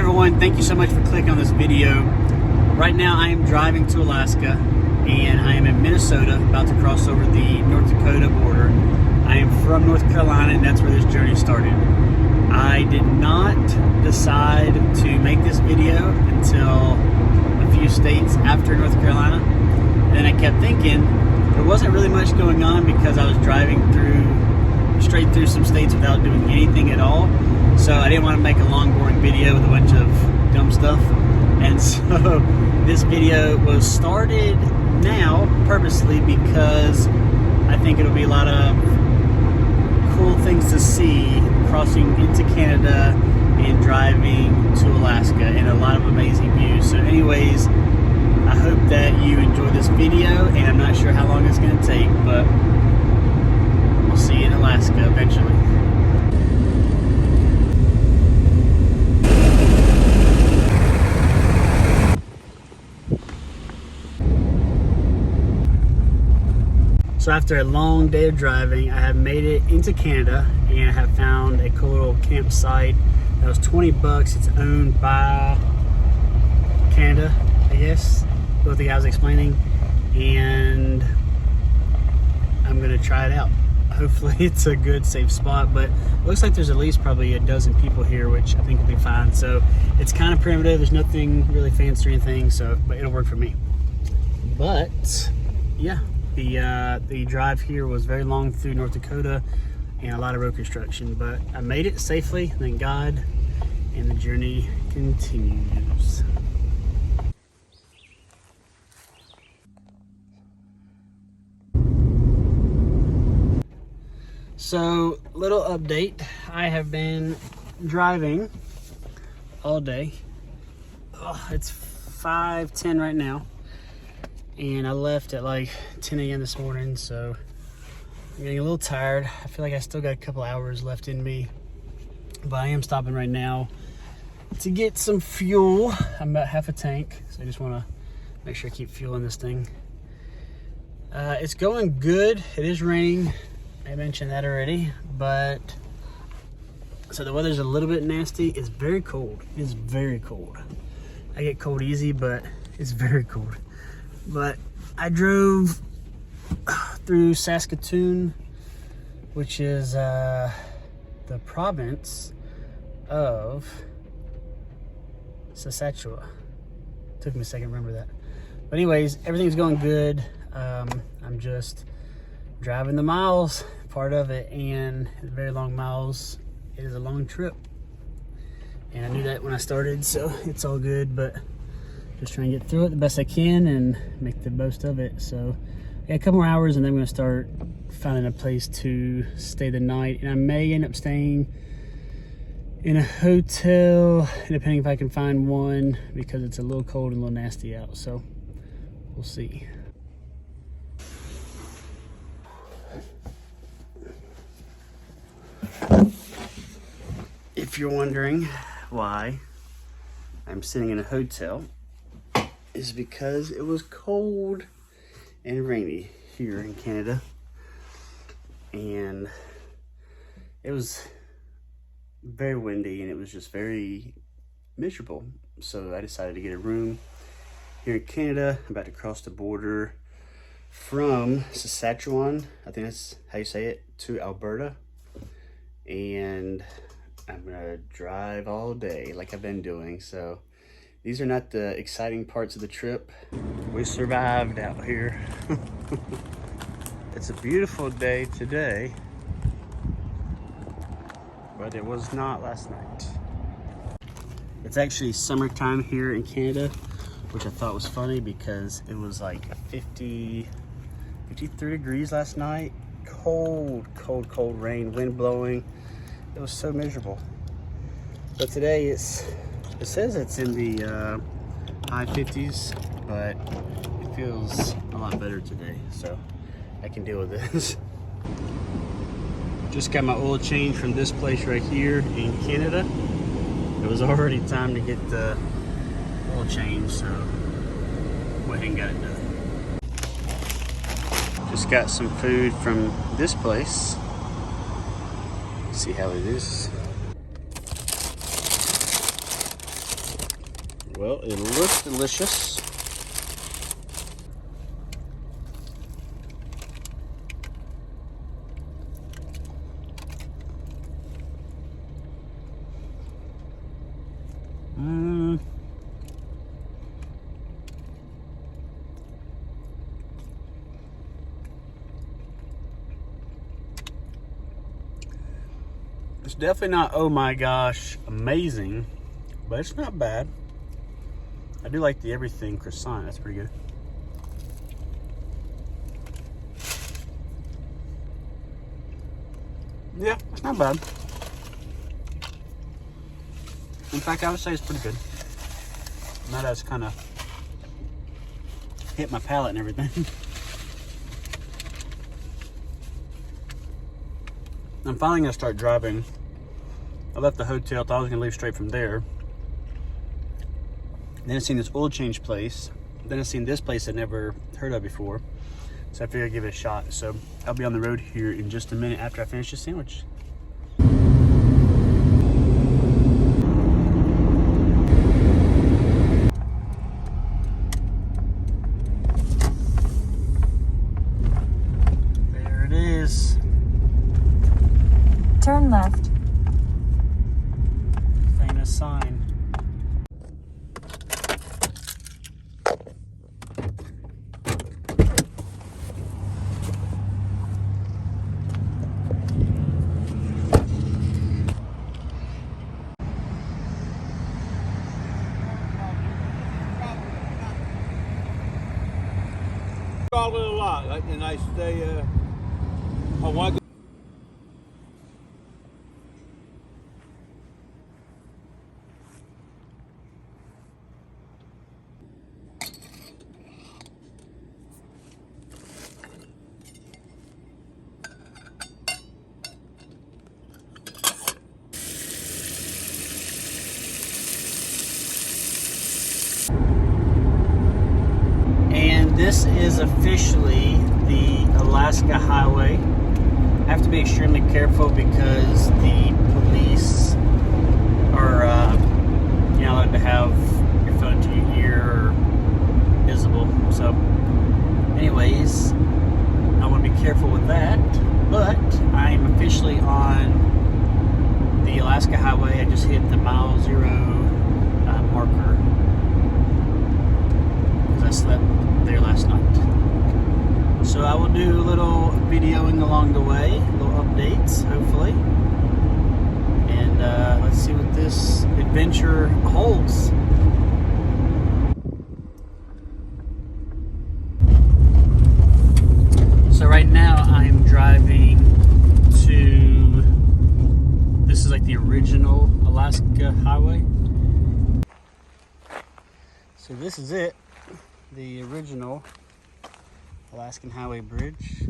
everyone, thank you so much for clicking on this video. Right now I am driving to Alaska and I am in Minnesota, about to cross over the North Dakota border. I am from North Carolina and that's where this journey started. I did not decide to make this video until a few states after North Carolina. And then I kept thinking there wasn't really much going on because I was driving straight through some states without doing anything at all. So I didn't want to make a long boring video with a bunch of dumb stuff. And so this video was started now purposely because I think it'll be a lot of cool things to see crossing into Canada and driving to Alaska, and a lot of amazing views. So anyways, I hope that you enjoy this video, and I'm not sure how long it's going to take, but we'll see you in Alaska eventually. So after a long day of driving, I have made it into Canada and I have found a cool little campsite that was $20. It's owned by Canada, I guess, what the guy was explaining, and I'm gonna try it out. Hopefully it's a good, safe spot, but it looks like there's at least probably a dozen people here, which I think will be fine. So it's kind of primitive, there's nothing really fancy or anything, so, but it'll work for me. But yeah, the drive here was very long through North Dakota and a lot of road construction, but I made it safely, thank God, and the journey continues. So, little update, I have been driving all day. It's 5:10 right now, and I left at like 10 a.m. this morning, so I'm getting a little tired. I feel like I still got a couple hours left in me, but I am stopping right now to get some fuel. I'm about half a tank, so I just want to make sure I keep fueling this thing. It's going good. It is raining. I mentioned that already, but so the weather's a little bit nasty. It's very cold. It's very cold. I get cold easy, but it's very cold. But I drove through Saskatoon, which is the province of Saskatchewan. Took me a second to remember that. But anyways, everything's going good. I'm just driving the miles, part of it, and it's very long miles. It is a long trip. And I knew that when I started, so it's all good, but just trying to get through it the best I can and make the most of it. So I got a couple more hours and then I'm gonna start finding a place to stay the night. And I may end up staying in a hotel, depending if I can find one, because it's a little cold and a little nasty out. So we'll see. If you're wondering why I'm sitting in a hotel, is because it was cold and rainy here in Canada, and it was very windy and it was just very miserable. So I decided to get a room here in Canada. I'm about to cross the border from Saskatchewan, I think that's how you say it, to Alberta, and I'm gonna drive all day like I've been doing. So these are not the exciting parts of the trip. We survived out here. It's a beautiful day today, but it was not last night. It's actually summertime here in Canada, which I thought was funny because it was like 53 degrees last night. Cold, cold, cold rain, wind blowing. It was so miserable. But today it says it's in the high 50s, but it feels a lot better today, so I can deal with this. Just got my oil change from this place right here in Canada. It was already time to get the oil change, so went ahead and got it done. Just got some food from this place. See how it is. Well, it looks delicious. It's definitely not, oh my gosh, amazing, but it's not bad. I do like the everything croissant. That's pretty good. Yeah, it's not bad. In fact, I would say it's pretty good. That has kind of hit my palate and everything. I'm finally gonna start driving. I left the hotel, thought I was gonna leave straight from there. Then I seen this oil change place. Then I seen this place I'd never heard of before. So I figured I'd give it a shot. So I'll be on the road here in just a minute after I finish this sandwich. There it is. Turn left. Famous sign. Call it a lot, and I stay. I want. And this is officially the Alaska Highway. I have to be extremely careful because the police are you're not allowed to have your phone to your ear or visible. So anyways, I want to be careful with that. But I'm officially on the Alaska Highway. I just hit the mile zero marker because I slept there last night. So I will do a little videoing along the way, little updates, hopefully. And let's see what this adventure holds. So right now I'm driving to, this is like the original Alaska Highway. So this is it. The original Alaskan Highway Bridge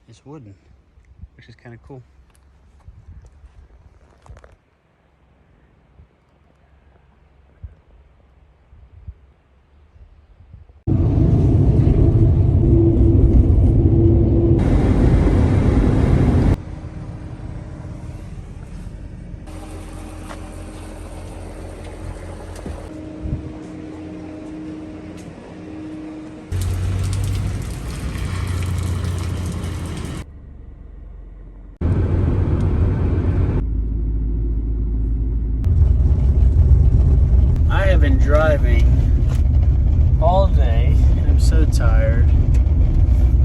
is wooden, which is kind of cool. Been driving all day and I'm so tired,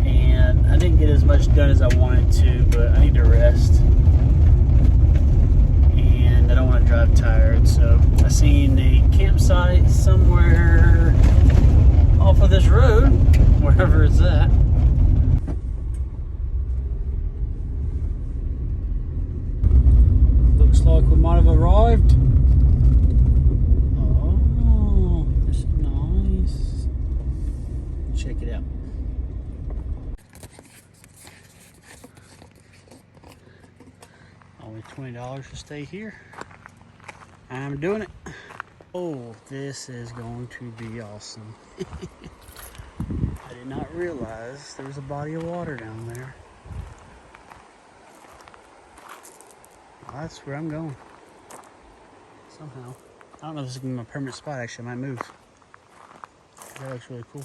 and I didn't get as much done as I wanted to, but I need to rest and I don't want to drive tired. So I seen a campsite somewhere off of this road, wherever it's at. Looks like we might have arrived. Check it out. Only $20 to stay here. I'm doing it. Oh, this is going to be awesome. I did not realize there was a body of water down there. Well, that's where I'm going. Somehow. I don't know if this is gonna be my permanent spot. Actually, I might move. That looks really cool.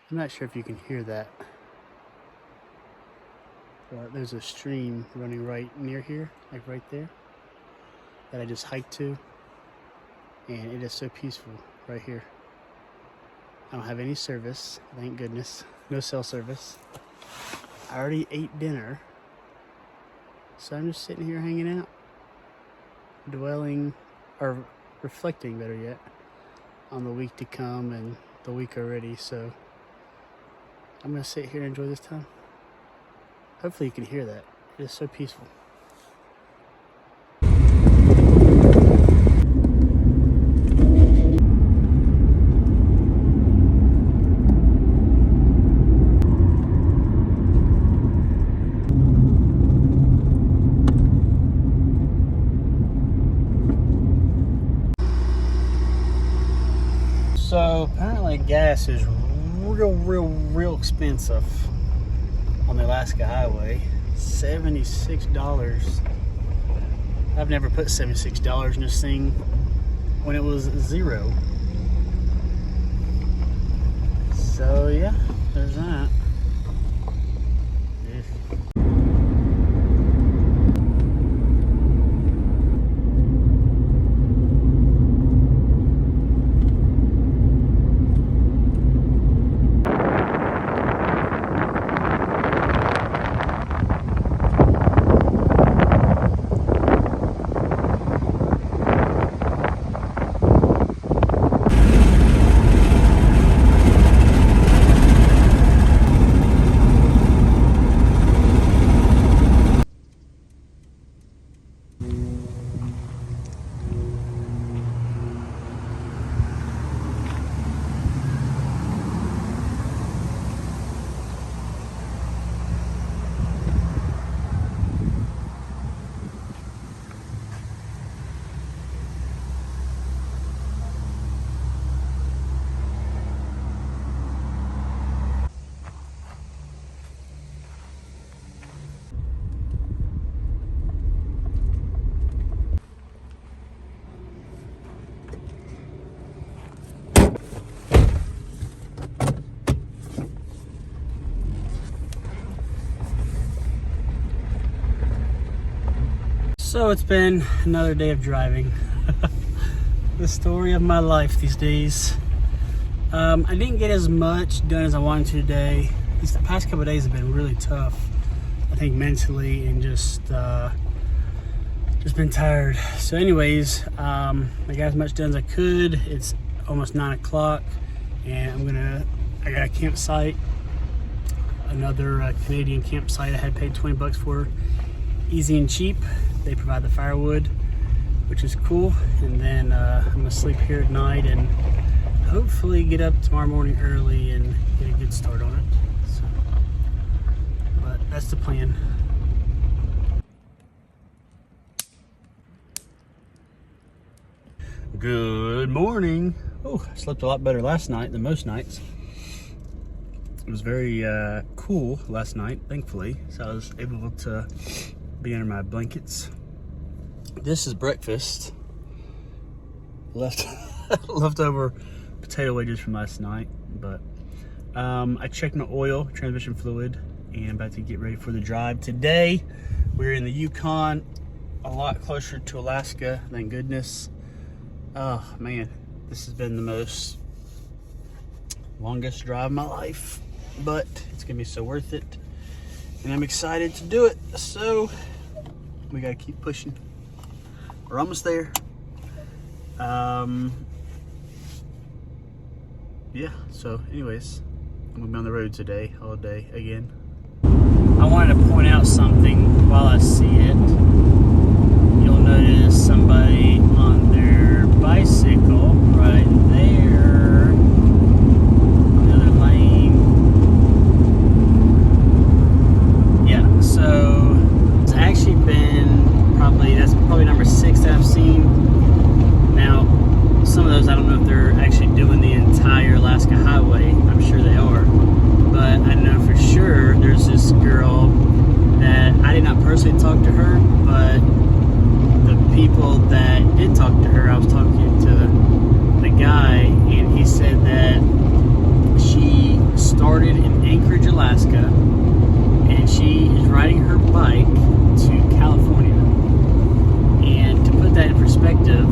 I'm not sure if you can hear that, but there's a stream running right near here, like right there, that I just hiked to, and it is so peaceful right here. I don't have any service, thank goodness, no cell service. I already ate dinner, so I'm just sitting here hanging out, dwelling, or reflecting better yet, on the week to come and the week already, so I'm gonna sit here and enjoy this time. Hopefully you can hear that. It is so peaceful. So apparently gas is real expensive on the Alaska Highway. $76. I've never put $76 in this thing when it was zero. So yeah, there's that. So it's been another day of driving. The story of my life these days. I didn't get as much done as I wanted to today. The past couple of days have been really tough. I think mentally and just been tired. So anyways, I got as much done as I could. It's almost 9 o'clock and I got a campsite, another Canadian campsite I had paid 20 bucks for, easy and cheap. They provide the firewood, which is cool. And then I'm gonna sleep here at night and hopefully get up tomorrow morning early and get a good start on it. So, but that's the plan. Good morning. Oh, I slept a lot better last night than most nights. It was very cool last night, thankfully, so I was able to be under my blankets. This is breakfast. Leftover potato wedges from last night, but I checked my oil, transmission fluid, and I'm about to get ready for the drive. Today, we're in the Yukon, a lot closer to Alaska, thank goodness. Oh man, this has been the longest drive of my life, but it's gonna be so worth it, and I'm excited to do it. So we gotta keep pushing. We're almost there. Yeah, so anyways, I'm gonna be on the road today, all day again. I wanted to point out something while I see it. You'll notice somebody on their bicycle right there, the other lane. Yeah, so it's actually been didn't talk to her, but the people that did talk to her, I was talking to the guy, and he said that she started in Anchorage, Alaska, and she is riding her bike to California. And to put that in perspective,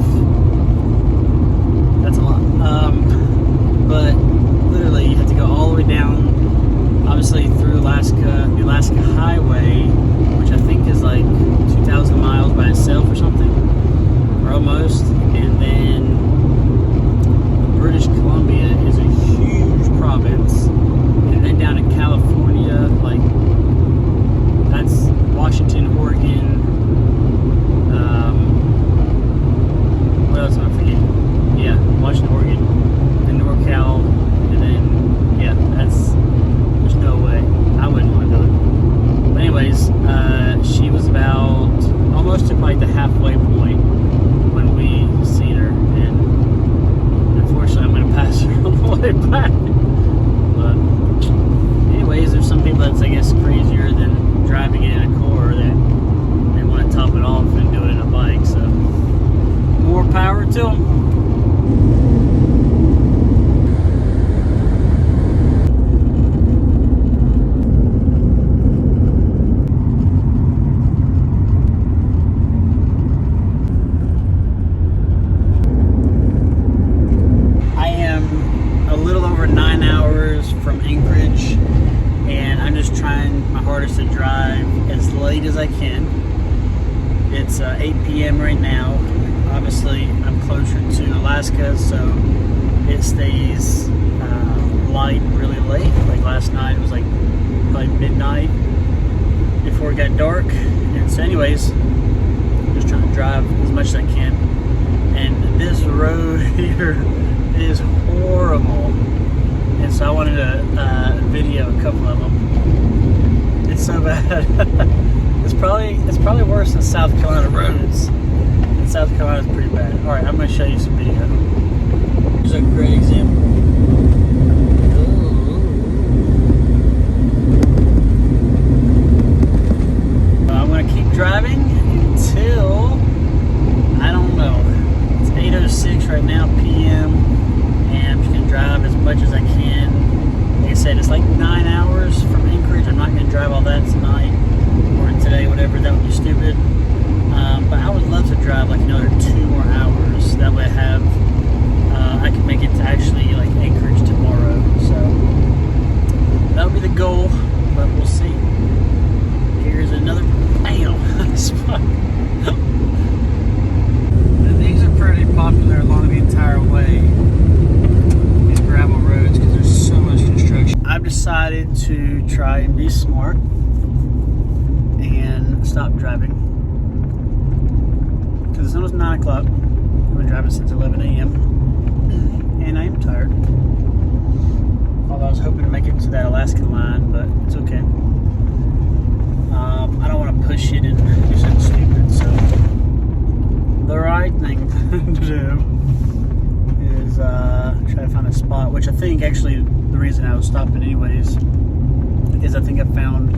that's a lot. But literally, you have to go all the way down, obviously through Alaska, the Alaska Highway, which I think is like 2,000 miles by itself or something, or almost. And then British Columbia is a huge province, and then down to California, like that's Washington, Oregon. What else am I forgetting? Yeah, Washington, Oregon, and NorCal, and then yeah, there's no way I wouldn't want to do it. But anyways, she was about almost to like the halfway point when we seen her, and unfortunately I'm going to pass her on the way back. But anyways, there's some people that's, I guess, crazier than driving it in a car, that they want to top it off and do it in a bike. So more power to them. From Anchorage, and I'm just trying my hardest to drive as late as I can. It's 8 p.m. right now. Obviously, I'm closer to Alaska, so it stays light really late. Like last night, it was like probably midnight before it got dark. And so anyways, I'm just trying to drive as much as I can. And this road here is horrible. And so I wanted to video a couple of them. It's so bad. It's probably worse than South Carolina roads. And South Carolina's pretty bad. All right, I'm going to show you some video. Here's a great example. I'm going to keep driving until, I don't know. It's 8:06 right now, p.m. And I'm just going to drive as much as I can. Like I said, it's like 9 hours from Anchorage. I'm not going to drive all that tonight or today, whatever. That would be stupid. But I would love to drive like another 2 more hours. That way I can make it to actually like Anchorage tomorrow. So that would be the goal, but we'll see. Here's another spot. These are pretty popular along the entire way. Gravel roads, because there's so much construction. I've decided to try and be smart and stop driving, because it's almost 9 o'clock. I've been driving since 11 a.m. and I am tired. Although I was hoping to make it to that Alaskan line, but it's okay. I don't want to push it and do something stupid, so the right thing to do is try to find a spot, which I think actually the reason I was stopping anyways is I think I found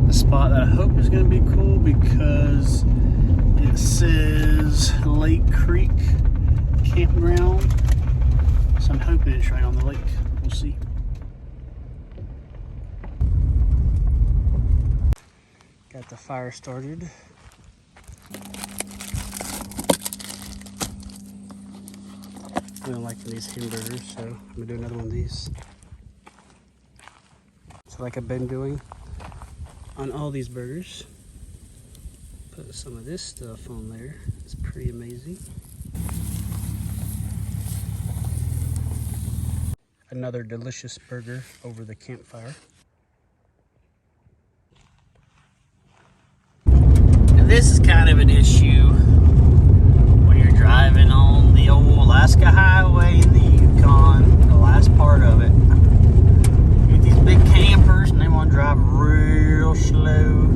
a spot that I hope is going to be cool, because it says Lake Creek Campground, so I'm hoping it's right on the lake. We'll see. Got the fire started. I don't like these hamburgers, so I'm gonna do another one of these. So like I've been doing on all these burgers, put some of this stuff on there. It's pretty amazing. Another delicious burger over the campfire. And this is kind of an issue when you're driving on the old Alaska Highway in the Yukon, the last part of it. You get these big campers and they want to drive real slow.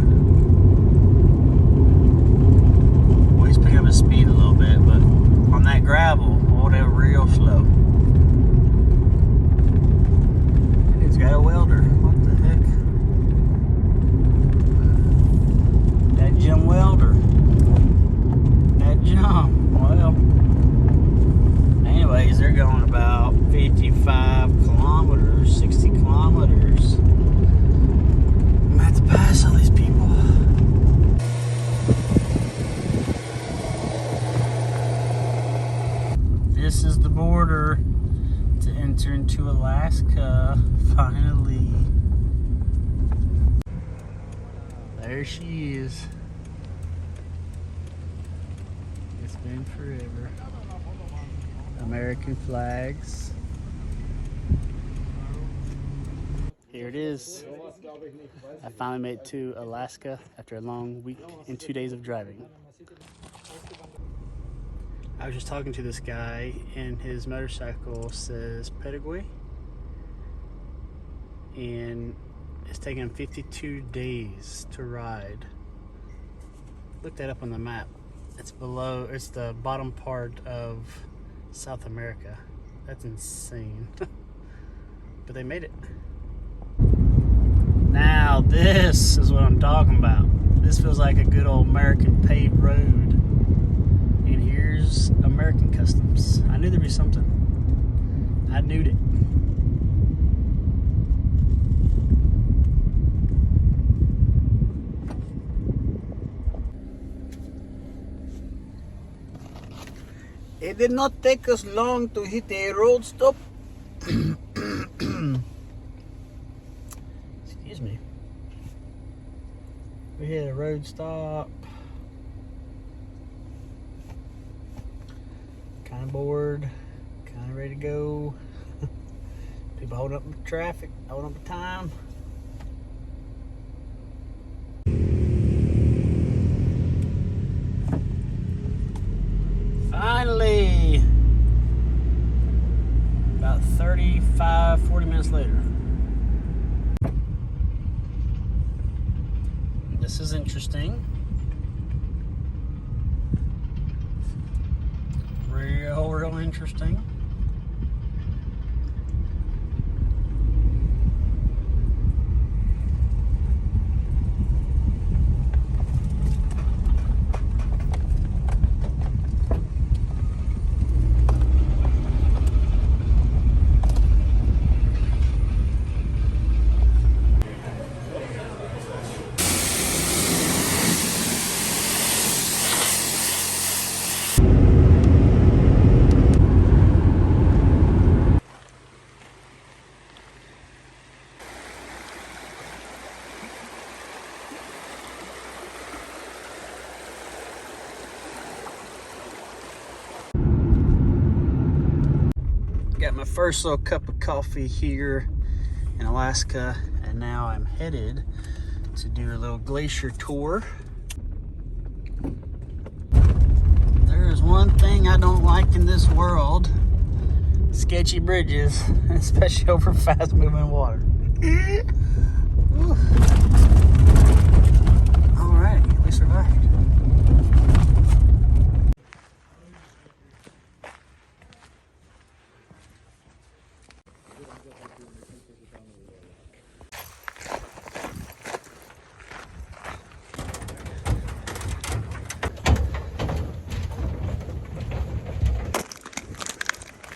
Well, he's picking up his speed a little bit, but on that gravel, oh, they're real slow. It's got a welder. What the heck? That Jim enter into Alaska, finally. There she is. It's been forever. American flags. Here it is. I finally made it to Alaska after a long week and 2 days of driving. I was just talking to this guy, and his motorcycle says Pettigrew, and it's taken him 52 days to ride. Look that up on the map. It's the bottom part of South America. That's insane. But they made it. Now this is what I'm talking about. This feels like a good old American paved road. And here's American Customs. I knew there'd be something. I knew it. It did not take us long to hit a road stop. Excuse me. We hit a road stop. Kind of bored, kind of ready to go. People holding up the traffic, holding up the time. Finally, about 40 minutes later. This is interesting. Real interesting. Got my first little cup of coffee here in Alaska, and now I'm headed to do a little glacier tour. There is one thing I don't like in this world: sketchy bridges, especially over fast moving water. All right, we survived.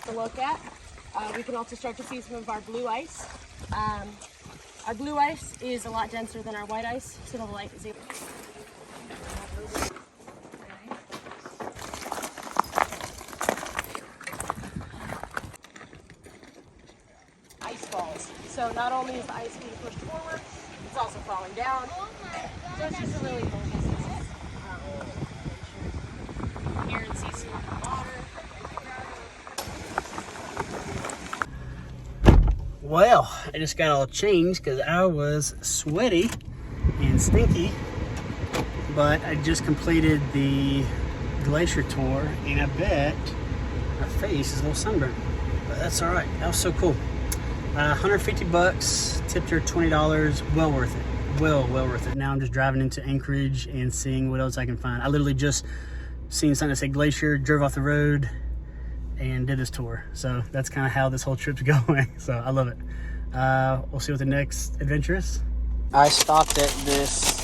To look at. We can also start to see some of our blue ice. Our blue ice is a lot denser than our white ice, so the light is able ice falls. So not only is the ice being pushed forward, it's also falling down. So it's just a really cool here and see some of the water. Well, I just got all changed because I was sweaty and stinky, but I just completed the glacier tour, and I bet my face is a little sunburned, but that's all right. That was so cool. $150, tipped her $20, well worth it. Well worth it. Now I'm just driving into Anchorage and seeing what else I can find. I literally just seen something that said glacier, drove off the road, and did this tour. So that's kind of how this whole trip's going. So I love it. We'll see what the next adventure is. I stopped at this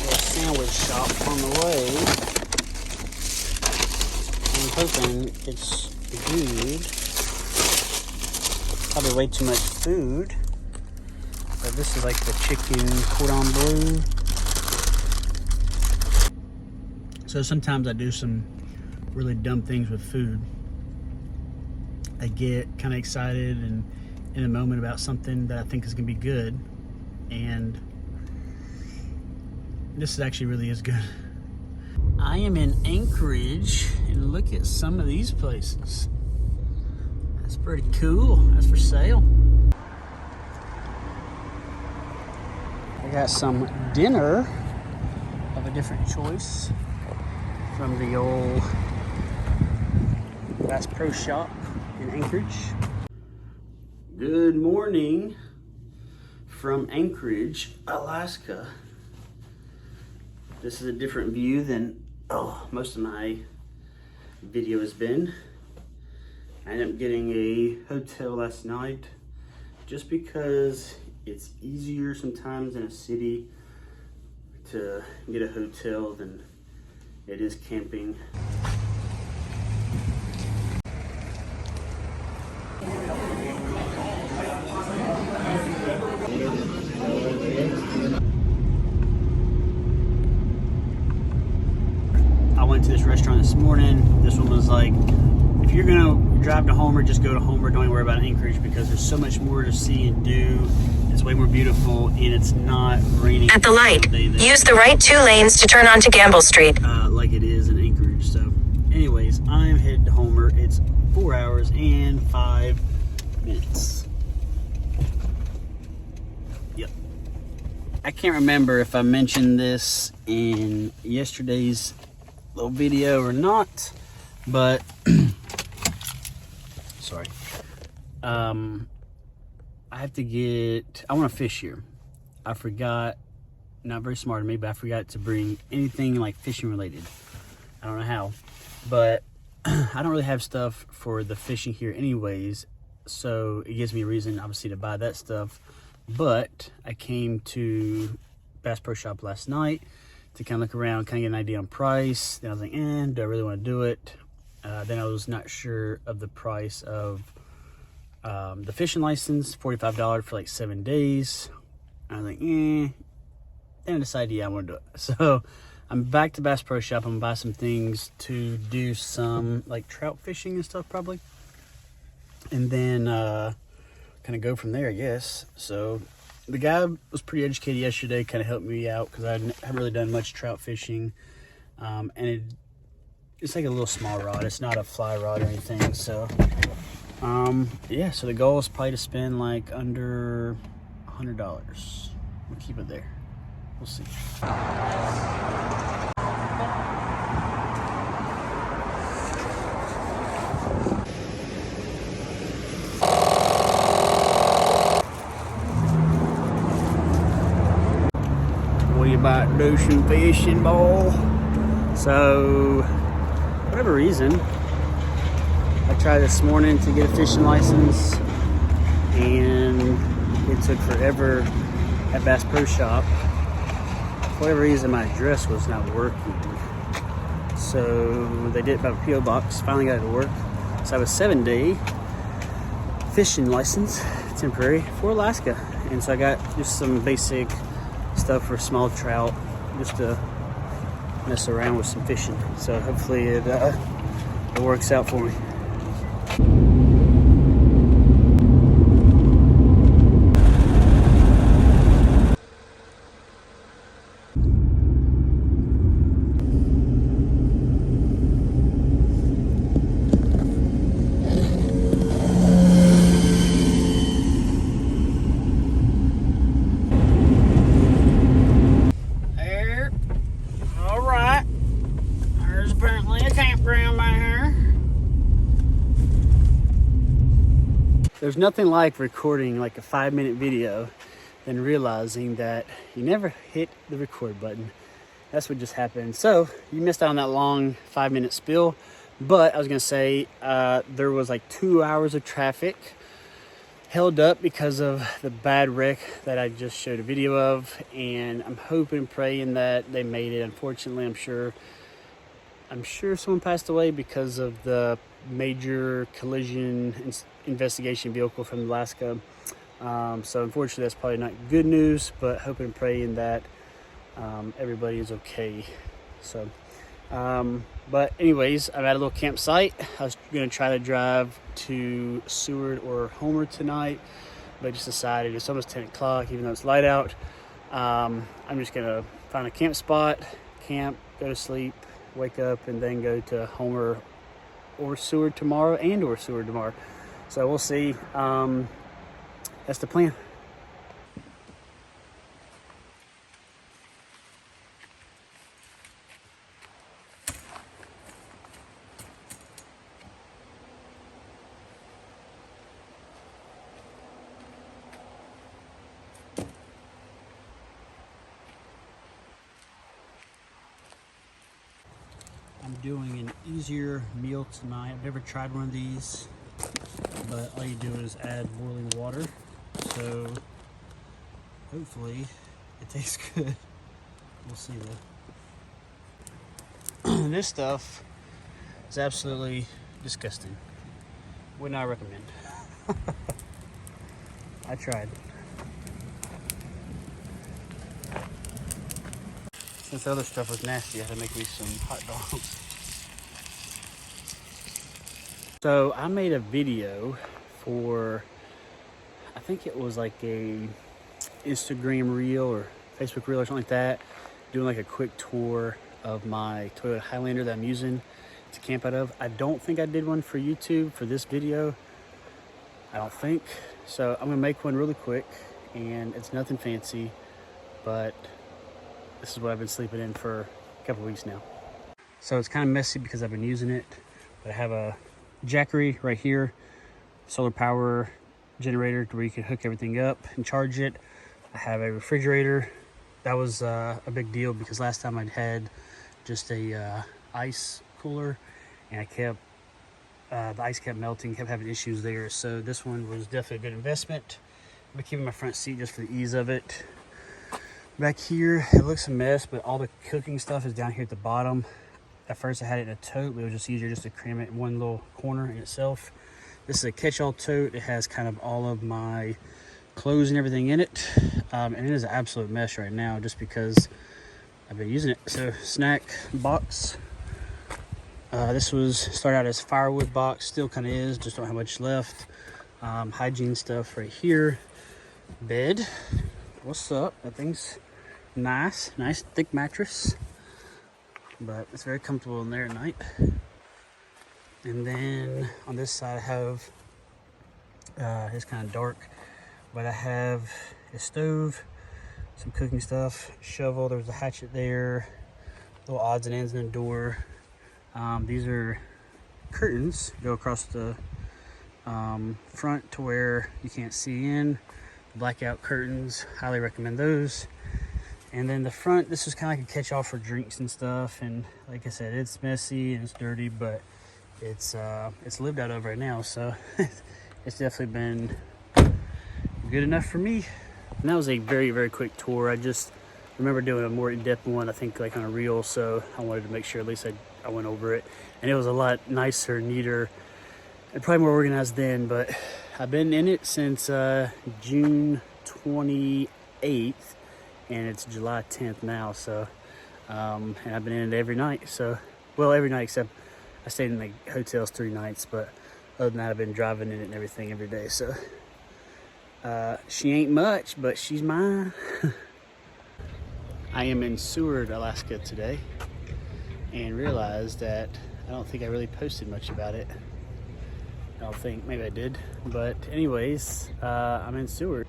little sandwich shop on the way. I'm hoping it's good. Probably way too much food. But this is like the chicken cordon bleu. So sometimes I do some really dumb things with food. I get kind of excited and in a moment about something that I think is going to be good, and this actually really is good. I am in Anchorage, and look at some of these places. That's pretty cool. That's for sale. I got some dinner of a different choice from the old Bass Pro Shop in Anchorage. Good morning from Anchorage, Alaska. This is a different view than most of my video has been. I ended up getting a hotel last night just because it's easier sometimes in a city to get a hotel than it is camping. I went to this restaurant this morning. This one was like, if you're gonna drive to Homer, just go to Homer. Don't even worry about Anchorage because there's so much more to see and do. It's way more beautiful, and it's not raining. At the light, use the right 2 lanes to turn onto Gamble Street. Like it is in Anchorage. So, anyways, I'm headed to Homer. It's 4 hours and 5 minutes. Yep. I can't remember if I mentioned this in yesterday's little video or not, but sorry. I want to fish here. I forgot, not very smart of me, but I forgot to bring anything like fishing related. I don't know how, but I don't really have stuff for the fishing here anyways, so it gives me a reason obviously to buy that stuff. But I came to Bass Pro Shop last night to kind of look around, kind of get an idea on price. Then I was like, do I really want to do it? Then I was not sure of the price of the fishing license, $45 for like 7 days. I was like, Then I decided, I want to do it. So I'm back to Bass Pro Shop. I'm gonna buy some things to do some like trout fishing and stuff probably. And then kind of go from there, I guess. So the guy was pretty educated yesterday, kind of helped me out because I haven't really done much trout fishing. And it's like a little small rod. It's not a fly rod or anything. So, yeah, so the goal is probably to spend like under $100. We'll keep it there. We'll see. We about to do some fishing, boy. So, whatever reason, I tried this morning to get a fishing license, and it took forever at Bass Pro Shop. For whatever reason, my address was not working. So they did it by P.O. Box. Finally got it to work. So I have a 7-day fishing license, temporary, for Alaska. And so I got just some basic stuff for small trout, just to mess around with some fishing. So hopefully it works out for me. There's nothing like recording like a 5-minute video than realizing that you never hit the record button. That's what just happened. So you missed out on that long 5-minute spill, but I was gonna say there was like 2 hours of traffic held up because of the bad wreck that I just showed a video of, and I'm hoping and praying that they made it. Unfortunately, I'm sure someone passed away because of the major collision investigation vehicle from Alaska. So unfortunately, that's probably not good news, but hoping and praying that everybody is okay. So But anyways, I'm at a little campsite. I was gonna try to drive to Seward or Homer tonight, but I just decided it's almost 10 o'clock, even though it's light out. I'm just gonna find a camp spot, camp, go to sleep, wake up, and then go to Homer or Seward tomorrow or Seward tomorrow. So we'll see. That's the plan. I'm doing an easier meal tonight. I've never tried one of these, but all you do is add boiling water. So hopefully it tastes good. We'll see though. This stuff is absolutely disgusting. Would not recommend. I tried. Since the other stuff was nasty, I had to make me some hot dogs. So I made a video for, I think it was like a Instagram reel or Facebook reel or something like that, doing like a quick tour of my Toyota Highlander that I'm using to camp out of. I don't think I did one for YouTube for this video. I don't think. So I'm gonna make one really quick, and it's nothing fancy, but this is what I've been sleeping in for a couple weeks now. So it's kind of messy because I've been using it, but I have a Jackery right here, solar power generator where you can hook everything up and charge it. I have a refrigerator. That was a big deal because last time I'd had just a ice cooler, and the ice kept melting, kept having issues there. So this one was definitely a good investment. I'm gonna keep it in my front seat just for the ease of it. Back here, it looks a mess, but all the cooking stuff is down here at the bottom. At first I had it in a tote, but it was just easier just to cram it in one little corner in itself. This is a catch-all tote. It has kind of all of my clothes and everything in it. And it is an absolute mess right now just because I've been using it. So snack box. This started out as firewood box, still kind of is, just don't have much left. Hygiene stuff right here. Bed. What's up? That thing's nice thick mattress, but it's very comfortable in there at night. And then on this side I have it's kind of dark, but I have a stove, some cooking stuff, shovel, there's a hatchet there, little odds and ends in the door. These are curtains, go across the front to where you can't see in. Blackout curtains, highly recommend those. And then the front, this is kind of like a catch-all for drinks and stuff, and like I said, it's messy and it's dirty, but it's lived out of right now, so it's definitely been good enough for me. And that was a very quick tour. I just remember doing a more in-depth one, I think like on a reel, so I wanted to make sure at least I went over it, and it was a lot nicer, neater, and probably more organized then. But I've been in it since June 28th, and it's July 10th now, so and I've been in it every night. So, well, every night except I stayed in the hotels 3 nights, but other than that I've been driving in it and everything every day. So she ain't much, but she's mine. I am in Seward, Alaska today, and realized that I don't think I really posted much about it. I don't think, maybe I did, but anyways, I'm in Seward.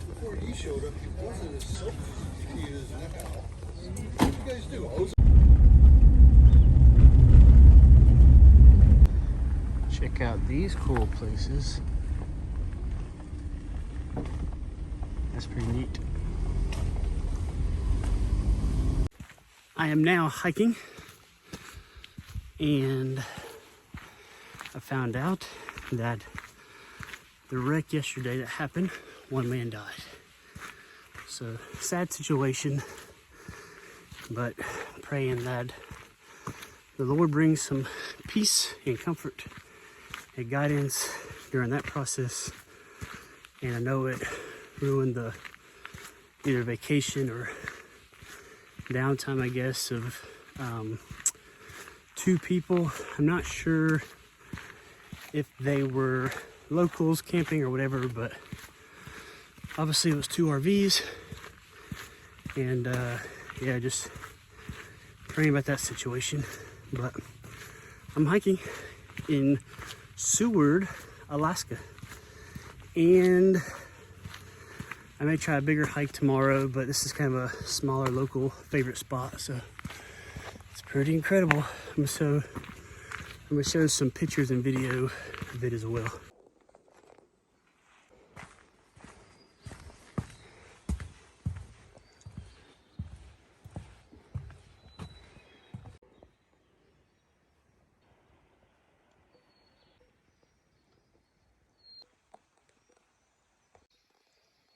Before you showed up, it wasn't as silky as now. What you guys do? Check out these cool places. That's pretty neat. I am now hiking, and I found out that the wreck yesterday that happened, 1 man died. So sad situation, but praying that the Lord brings some peace and comfort and guidance during that process, and I know it ruined the either vacation or downtime, I guess, of 2 people. I'm not sure if they were locals camping or whatever, but obviously it was 2 RVs, and yeah, just praying about that situation. But I'm hiking in Seward, Alaska, and I may try a bigger hike tomorrow, but this is kind of a smaller local favorite spot, so it's pretty incredible. I'm gonna show some pictures and video of it as well.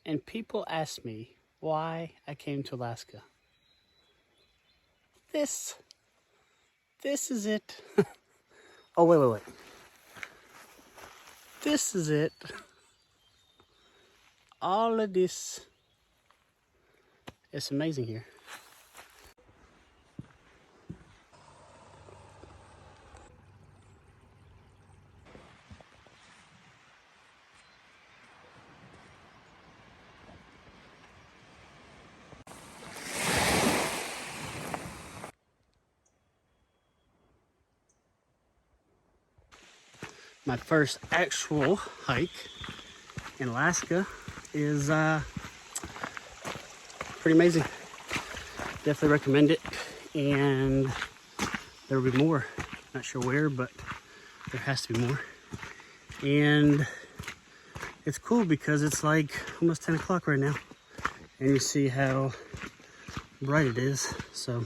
And people ask me why I came to Alaska. This is it. Oh, wait. This is it. All of this. It's amazing here. My first actual hike in Alaska is pretty amazing. Definitely recommend it, and there will be more. Not sure where, but there has to be more. And it's cool because it's like almost 10 o'clock right now, and you see how bright it is. So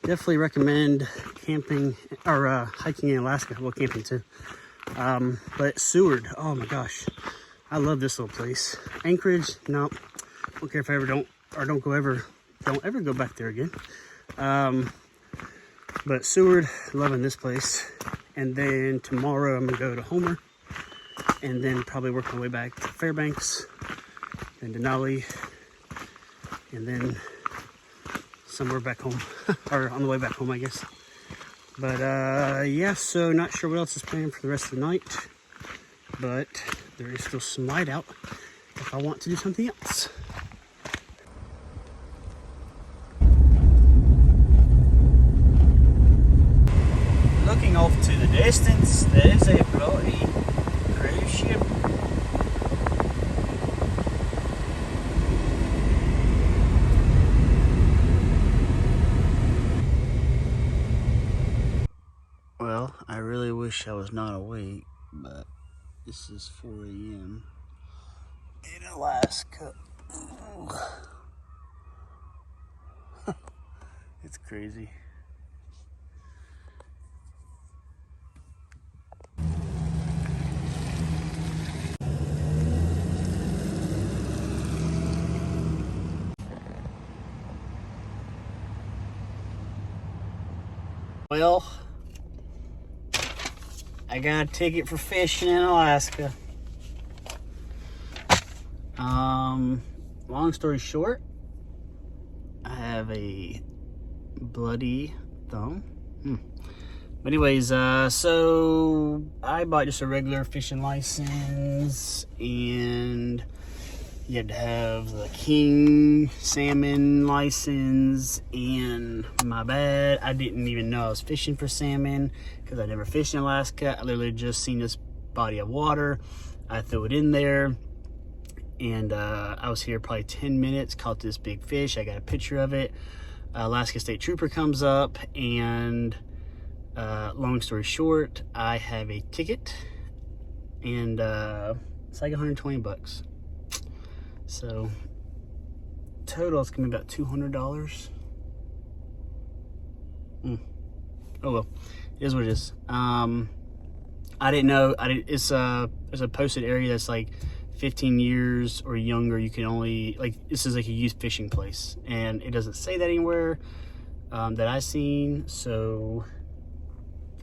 definitely recommend camping or hiking in Alaska. Well, camping too. But Seward, oh my gosh, I love this little place. Anchorage, no, don't care if I ever don't ever go back there again. But Seward, loving this place. And then tomorrow I'm gonna go to Homer, and then probably work my way back to Fairbanks, then Denali, and then somewhere back home, or on the way back home, I guess. But yeah, so not sure what else is planned for the rest of the night, but there is still some light out if I want to do something else. Looking off to the distance, there is a bloody cruise ship. Well, I really wish I was not awake, but this is 4 a.m. in Alaska. It's crazy. Well, I got a ticket for fishing in Alaska. Long story short, I have a bloody thumb. But anyways, so I bought just a regular fishing license, and you had to have the king salmon license, and my bad, I didn't even know I was fishing for salmon because I never fished in Alaska. I literally just seen this body of water. I threw it in there, and I was here probably 10 minutes, caught this big fish. I got a picture of it. Alaska State Trooper comes up, and long story short, I have a ticket, and it's like 120 bucks. So total, it's gonna be about $200. Oh well, it is what it is. I didn't know. It's a posted area that's like 15 years or younger. You can only, like, this is like a youth fishing place, and it doesn't say that anywhere that I've seen. So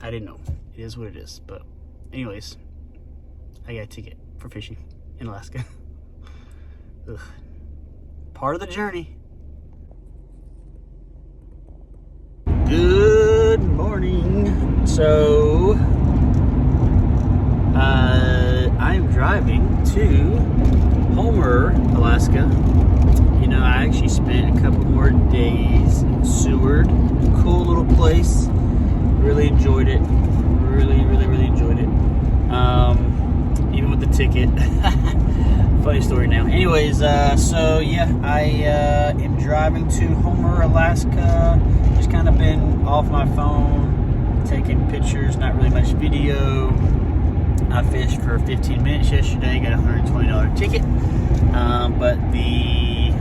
I didn't know. It is what it is. But anyways, I got a ticket for fishing in Alaska. Ugh. Part of the journey. Good morning. So, I'm driving to Homer, Alaska. You know, I actually spent a couple more days in Seward. Cool little place. Really enjoyed it. Really enjoyed it. Even with the ticket. Funny story now. Anyways, so yeah, I am driving to Homer, Alaska. Just kind of been off my phone, taking pictures, not really much video. I fished for 15 minutes yesterday, got a $120 ticket. But the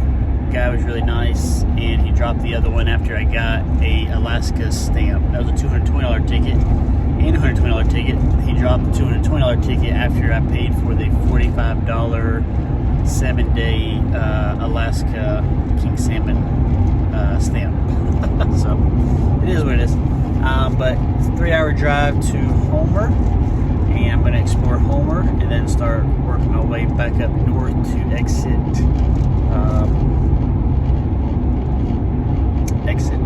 guy was really nice, and he dropped the other one after I got a Alaska stamp. That was a $220 ticket and a $120 ticket. He dropped the $220 ticket after I paid for the $45 7-day Alaska king salmon stamp. So it is what it is. But it's a 3-hour drive to Homer, and I'm going to explore Homer and then start working my way back up north to exit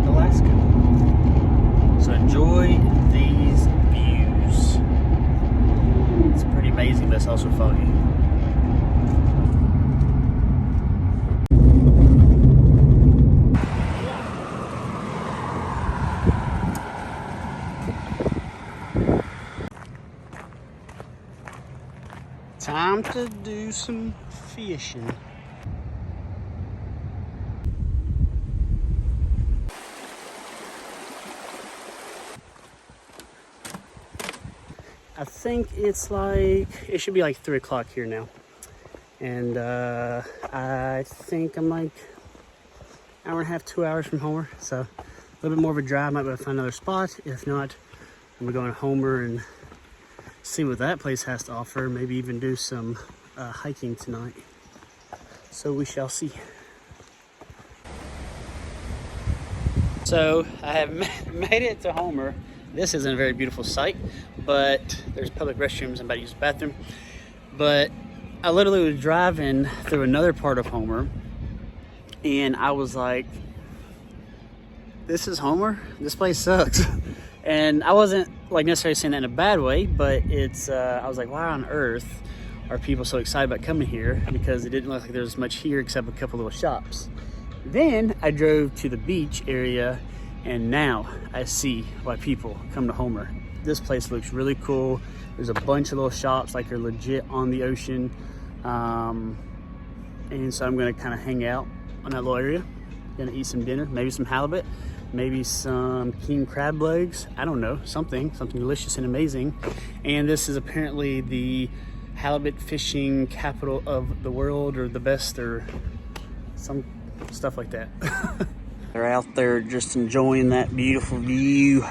Alaska. So enjoy these views. It's pretty amazing, but it's also foggy. Time to do some fishing. I think it's like, it should be like 3 o'clock here now. And I think I'm like an hour and a half, 2 hours from Homer. So a little bit more of a drive, might be able to find another spot. If not, I'm gonna go to Homer and see what that place has to offer. Maybe even do some hiking tonight. So we shall see. So I have made it to Homer. This isn't a very beautiful sight, but there's public restrooms. I'm about to use the bathroom. But I literally was driving through another part of Homer, and I was like, this is Homer? This place sucks. And I wasn't like necessarily saying that in a bad way, but it's, I was like, why on earth are people so excited about coming here? Because it didn't look like there was much here except a couple little shops. Then I drove to the beach area, and now I see why people come to Homer. This place looks really cool. There's a bunch of little shops like they're legit on the ocean. And so I'm gonna kind of hang out on that little area. Gonna eat some dinner, maybe some halibut, maybe some king crab legs. I don't know, something delicious and amazing. And this is apparently the halibut fishing capital of the world, or the best, or some stuff like that. They're out there just enjoying that beautiful view.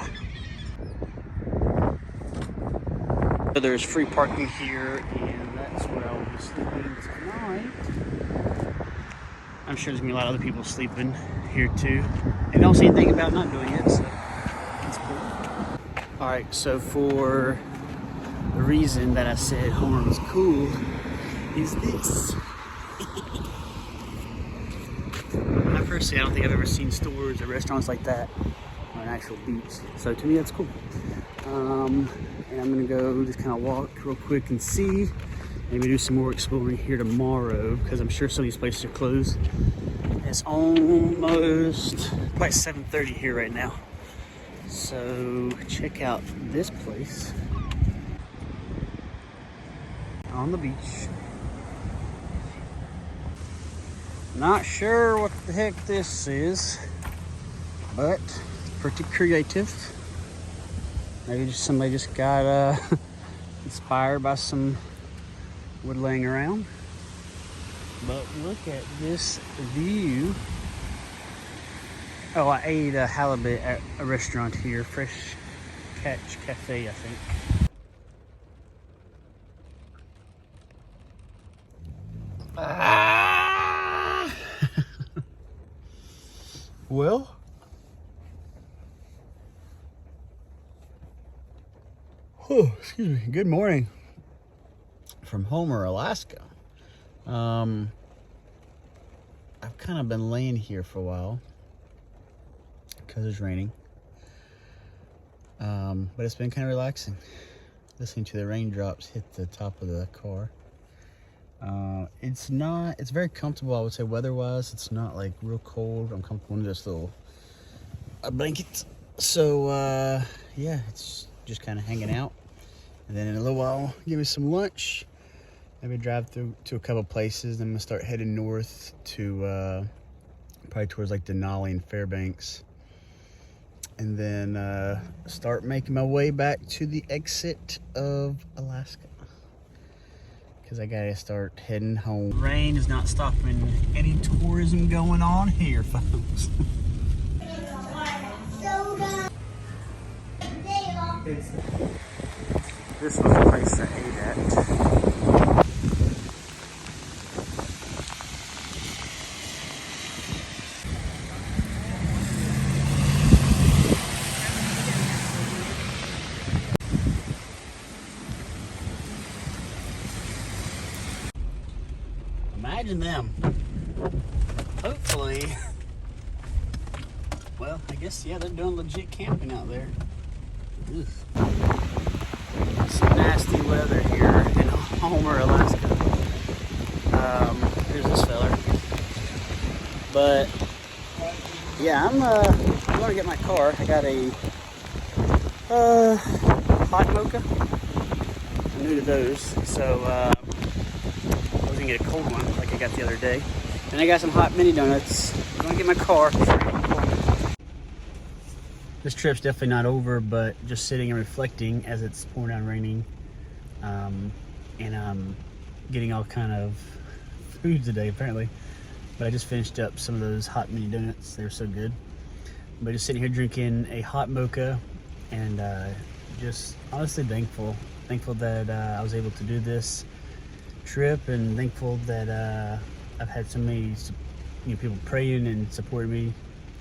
So there's free parking here, and that's where I'll be sleeping tonight. I'm sure there's gonna be a lot of other people sleeping here too. And don't see anything about not doing it, so it's cool. All right, so for the reason that I said Homer was cool is this. Personally, I don't think I've ever seen stores or restaurants like that on an actual beach. So to me, that's cool. And I'm gonna go just kind of walk real quick and see. Maybe do some more exploring here tomorrow, because I'm sure some of these places are closed. It's almost quite 7:30 here right now. So check out this place on the beach. Not sure what the heck this is, but pretty creative. Maybe just somebody just got inspired by some wood laying around. But look at this view. Oh, I ate a halibut at a restaurant here, Fresh Catch Cafe, I think. Well, excuse me, good morning. from Homer, Alaska. I've kind of been laying here for a while because it's raining. But it's been kind of relaxing. Listening to the raindrops hit the top of the car. It's very comfortable, I would say, weather-wise. It's not like real cold. I'm comfortable in this little blanket. So, yeah, it's just kind of hanging out. And then in a little while, give me some lunch. Maybe drive through to a couple places. Then I'm gonna start heading north to probably towards like Denali and Fairbanks. And then start making my way back to the exit of Alaska. Because I gotta start heading home. Rain is not stopping any tourism going on here, folks. This was the place I ate at. Imagine them. Hopefully. Well, I guess, yeah, they're doing legit camping out there. Ugh. Some nasty weather here in Homer, Alaska. Here's this feller. But yeah, I'm gonna get my car. I got a hot mocha. I'm new to those, so I was gonna get a cold one like I got the other day. And I got some hot mini donuts. I'm gonna get my car. This trip's definitely not over, but just sitting and reflecting as it's pouring down raining. And I'm getting all kind of food today, apparently. But I just finished up some of those hot mini donuts. They were so good. But just sitting here drinking a hot mocha and just honestly thankful. Thankful that I was able to do this trip, and thankful that I've had so many people praying and supporting me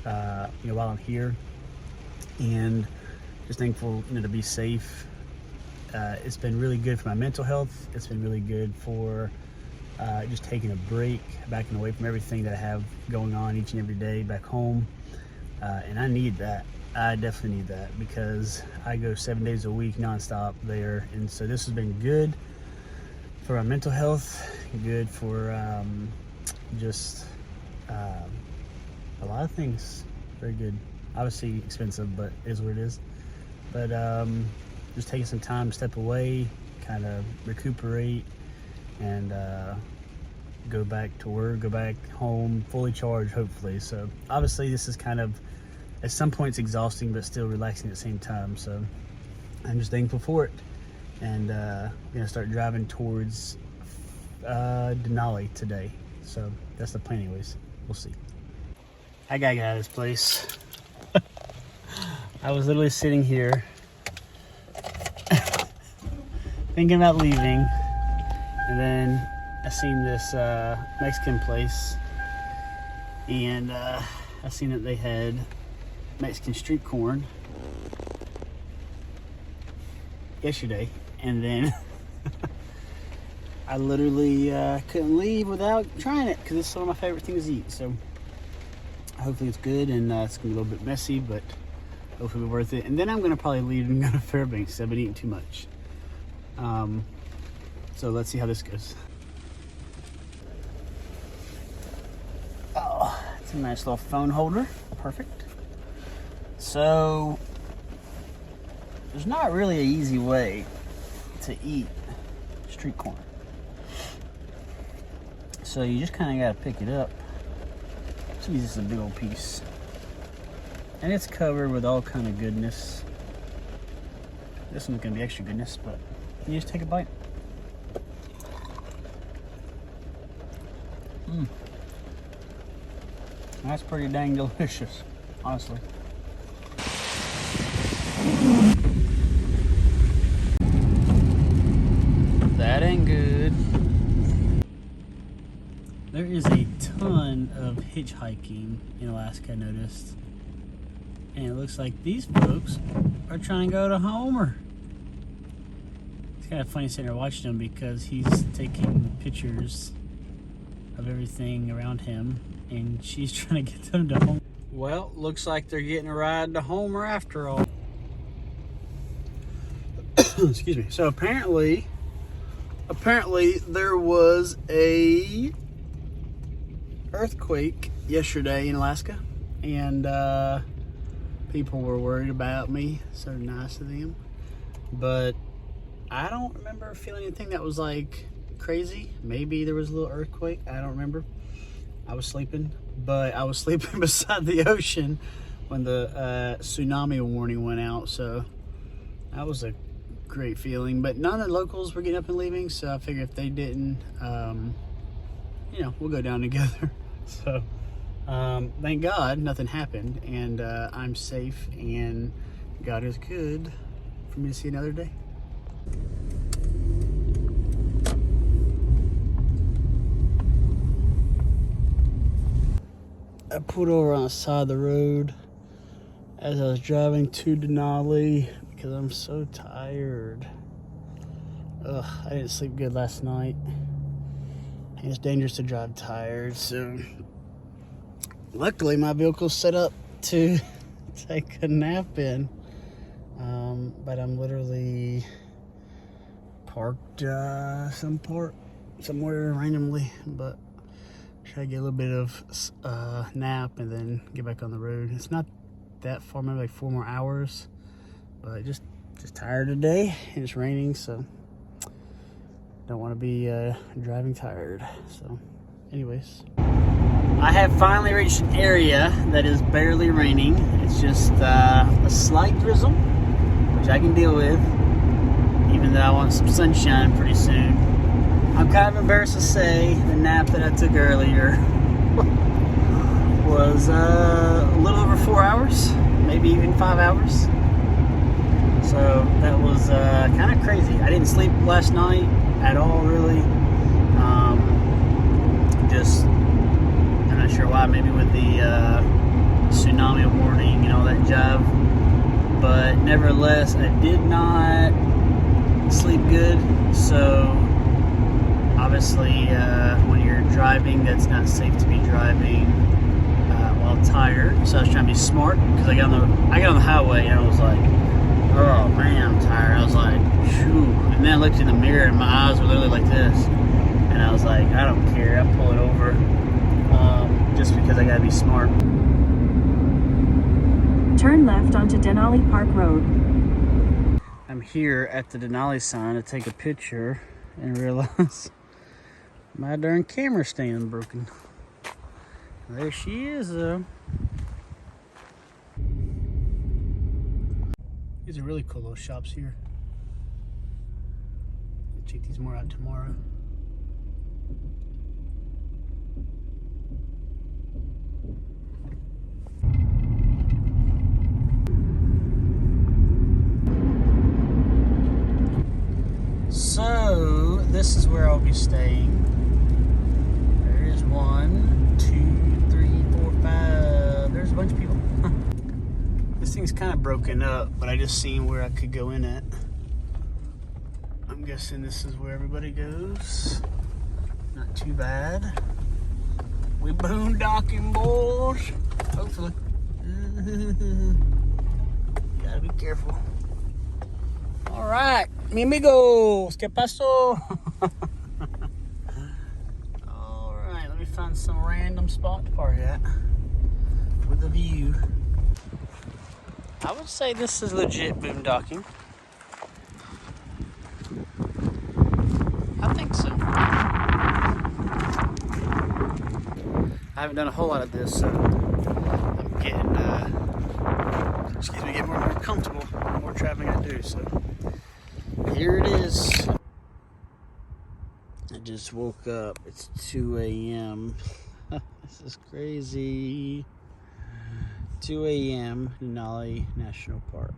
while I'm here. And just thankful to be safe. It's been really good for my mental health. It's been really good for just taking a break, backing away from everything that I have going on each and every day back home. And I need that. I definitely need that, because I go 7 days a week nonstop there. And so this has been good for my mental health, good for just a lot of things. Very good. Obviously expensive, but it is what it is. But just taking some time to step away, kind of recuperate, and go back to work, go back home fully charged, hopefully. So obviously this is kind of, at some points, exhausting, but still relaxing at the same time. So I'm just thankful for it. And I'm gonna start driving towards Denali today. So that's the plan anyways. We'll see. I gotta get out of this place. I was literally sitting here thinking about leaving, and then I seen this Mexican place, and I seen that they had Mexican street corn yesterday, and then I literally couldn't leave without trying it, because it's one of my favorite things to eat. So hopefully it's good, and it's gonna be a little bit messy, but hopefully it'll be worth it. And then I'm gonna probably leave and go to Fairbanks, because I've been eating too much. So let's see how this goes. Oh, it's a nice little phone holder. Perfect. So there's not really an easy way to eat street corn. So you just kind of got to pick it up. So this is a big old piece. And it's covered with all kind of goodness. This one's going to be extra goodness, but you just take a bite. That's pretty dang delicious, honestly. That ain't good. There is a ton of hitchhiking in Alaska, I noticed. And it looks like these folks are trying to go to Homer. kind of funny sitting there watching him because he's taking pictures of everything around him, and she's trying to get them to home. Well, looks like they're getting a ride to Homer after all. Excuse me. So apparently there was a earthquake yesterday in Alaska, and people were worried about me. So nice of them, but I don't remember feeling anything that was like crazy. Maybe there was a little earthquake. I don't remember. I was sleeping, but I was sleeping beside the ocean when the tsunami warning went out. So that was a great feeling. But none of the locals were getting up and leaving. So I figured if they didn't, you know, we'll go down together. So thank God nothing happened, and I'm safe, and God is good for me to see another day. I pulled over on the side of the road as I was driving to Denali because I'm so tired. Ugh, I didn't sleep good last night. And it's dangerous to drive tired, so luckily my vehicle's set up to take a nap in. But I'm literally parked somewhere randomly, but try to get a little bit of nap and then get back on the road. It's not that far, maybe like 4 more hours, but just tired today, and it's raining, so don't want to be driving tired. So anyways, I have finally reached an area that is barely raining. It's just a slight drizzle, which I can deal with, even though I want some sunshine pretty soon. I'm kind of embarrassed to say the nap that I took earlier was a little over 4 hours, maybe even 5 hours. So that was kind of crazy. I didn't sleep last night at all, really. I'm not sure why, maybe with the tsunami warning and all that jive. But nevertheless, I did not sleep good. So obviously, when you're driving, that's not safe to be driving while tired. So I was trying to be smart, because I got on the highway and I was like, oh man, I'm tired. I was like, phew. And then I looked in the mirror and my eyes were literally like this. And I was like, I don't care. I'll pull it over, just because I gotta be smart. Turn left onto Denali Park Road. I'm here at the Denali sign to take a picture and realize my darn camera stand broken. There she is, though. These are really cool little shops here. I'll check these more out tomorrow. So, this is where I'll be staying. There is 1, 2, 3, 4, 5. There's a bunch of people. This thing's kind of broken up, but I just seen where I could go in it. I'm guessing this is where everybody goes. Not too bad. We boondocking, boys. Hopefully. Gotta be careful. All right, mi amigos, ¿qué pasó? All right, let me find some random spot to park at with a view. I would say this is legit boondocking. I think so. I haven't done a whole lot of this, so I'm getting, getting more and more comfortable the more traveling I do, so. Here it is. I just woke up. It's 2 a.m. This is crazy. 2 a.m. Denali National Park.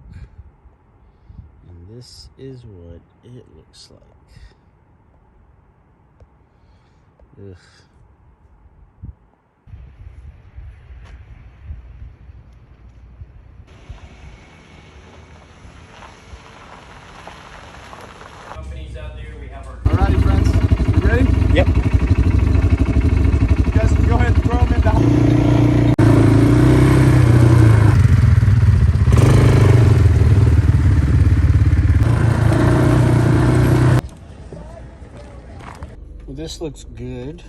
And this is what it looks like. Ugh. Companies Well, this looks good.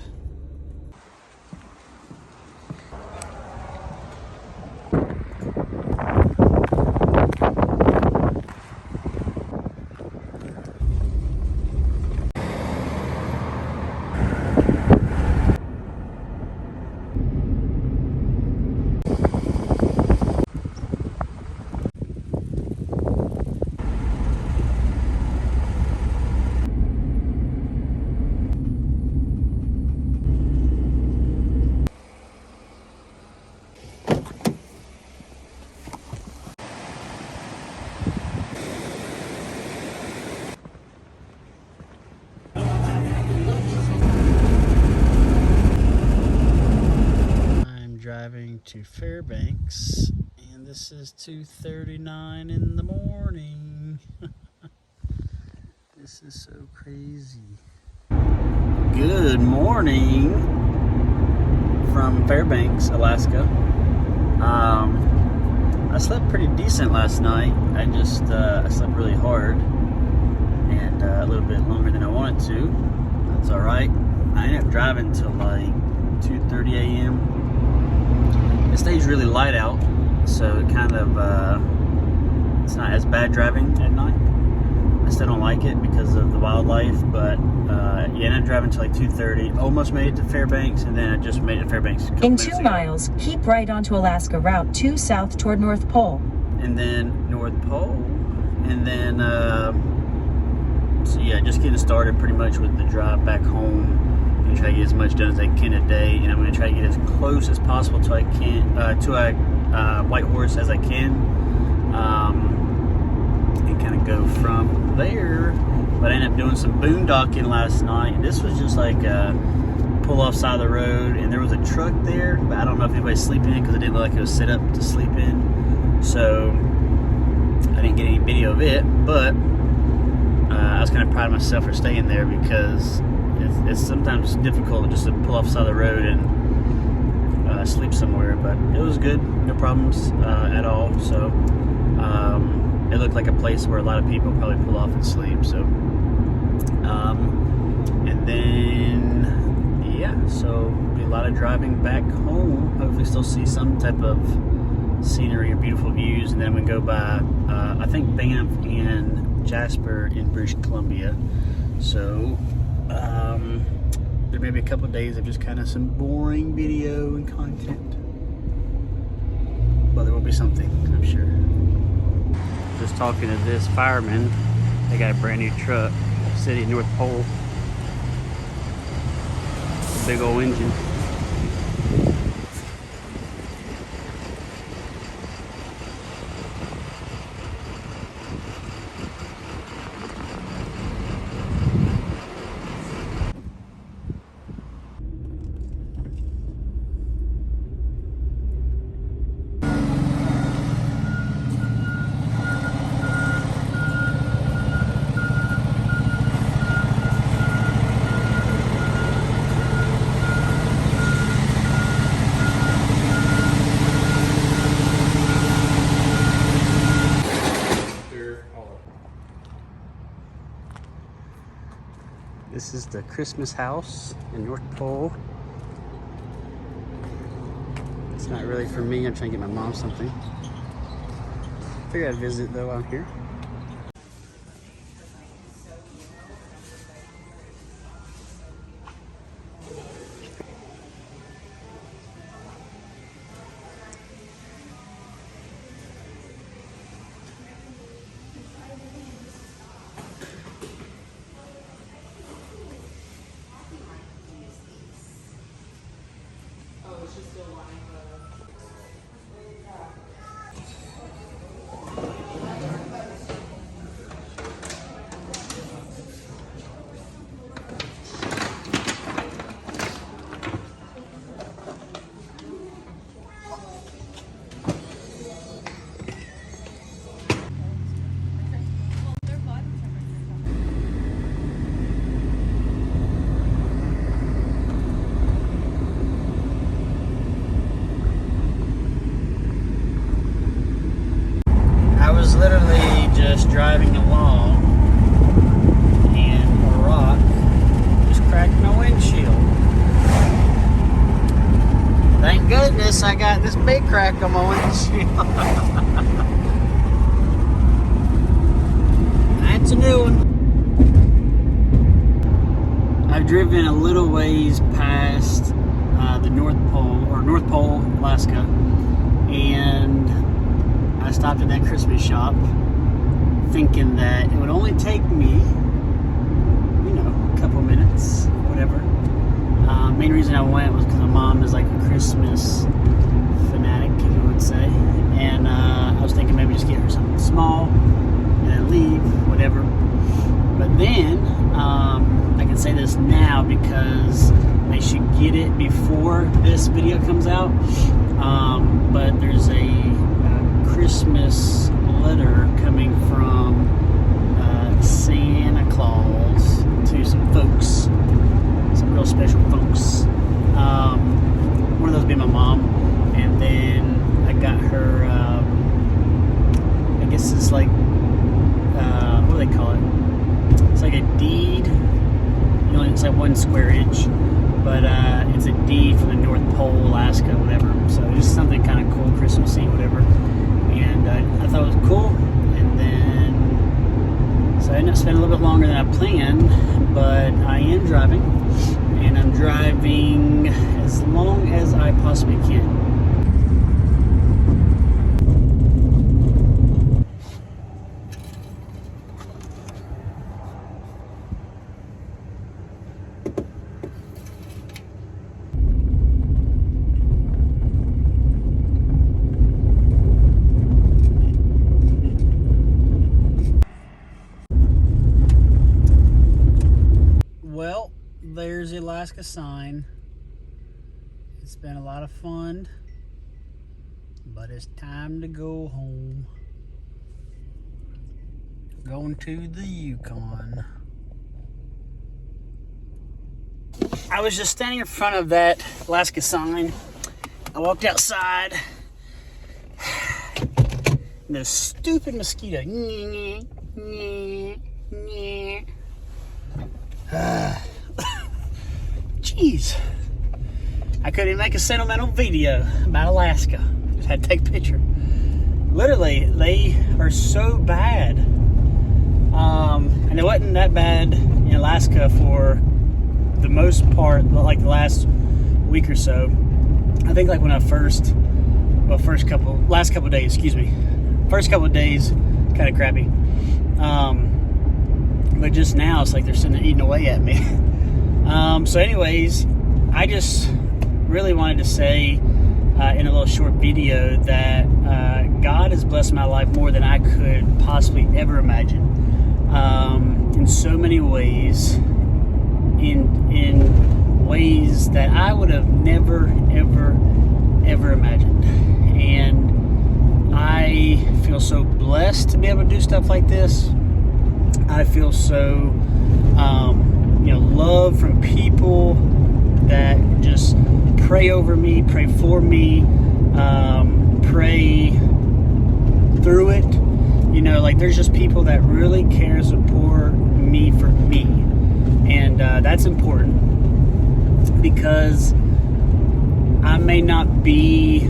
Driving to Fairbanks, and this is 2:39 in the morning. This is so crazy. Good morning from Fairbanks, Alaska. I slept pretty decent last night. I slept really hard and a little bit longer than I wanted to. That's all right. I ended up driving till like 2:30 a.m. It stays really light out, so it kind of, it's not as bad driving at night. I still don't like it because of the wildlife, but yeah, and I'm driving till like 2:30. Almost made it to Fairbanks, and then I just made it to Fairbanks a couple In minutes 2 ago. miles, keep right onto Alaska Route 2 south toward North Pole. And then North Pole, and then, so yeah, just getting started pretty much with the drive back home. I'm gonna try to get as much done as I can a day, and I'm gonna try to get as close as possible to Whitehorse as I can, and kind of go from there. But I ended up doing some boondocking last night. This was just like a pull off side of the road, and there was a truck there, but I don't know if anybody's sleeping in because it didn't look like it was set up to sleep in. So I didn't get any video of it, but I was kind of proud of myself for staying there because it's sometimes difficult just to pull off the side of the road and sleep somewhere, but it was good, no problems at all. So it looked like a place where a lot of people probably pull off and sleep. So and then yeah, so be a lot of driving back home. Hopefully still see some type of scenery or beautiful views, and then we go by I think Banff and Jasper in British Columbia. So there may be a couple of days of just kind of some boring video and content, but there will be something, I'm sure. Just talking to this fireman. They got a brand new truck, City North Pole. Big old engine. This is the Christmas house in North Pole. It's not really for me. I'm trying to get my mom something. Figured I'd visit though out here. goodness, I got this bait crack on my windshield. That's a new one. I've driven a little ways past the North Pole, Alaska, and I stopped at that Christmas shop thinking that it would only take me, a couple minutes, whatever. Main reason I went was because my mom is like a Christmas fanatic, you would say, and I was thinking maybe just get her something small and then leave, whatever. But then I can say this now because they should get it before this video comes out. But there's a Christmas letter coming from Santa Claus to some folks, some real special folks. One of those being my mom, and then I got her. I guess it's like what do they call it? It's like a deed. It's like 1 square inch, but it's a deed from the North Pole, Alaska, whatever. So just something kind of cool, Christmassy, whatever. And I thought it was cool. And then, so I ended up spending a little bit longer than I planned, but I am driving, and I'm driving as long as I possibly can. Well, there's the Alaska sign. It's been a lot of fun, but it's time to go home. Going to the Yukon. I was just standing in front of that Alaska sign. I walked outside. And the stupid mosquito. Jeez. I couldn't even make a sentimental video about Alaska. Just had to take a picture. Literally, they are so bad. And it wasn't that bad in Alaska for the most part, like the last week or so. I think like when last couple of days, first couple of days, kind of crappy. But just now, it's like they're sitting there eating away at me. So anyways, I just really wanted to say in a little short video that God has blessed my life more than I could possibly ever imagine. In so many ways, in ways that I would have never, ever imagined. And I feel so blessed to be able to do stuff like this. I feel so, love from people that just pray over me, pray for me, pray through it. There's just people that really care and support me for me. And that's important because I may not be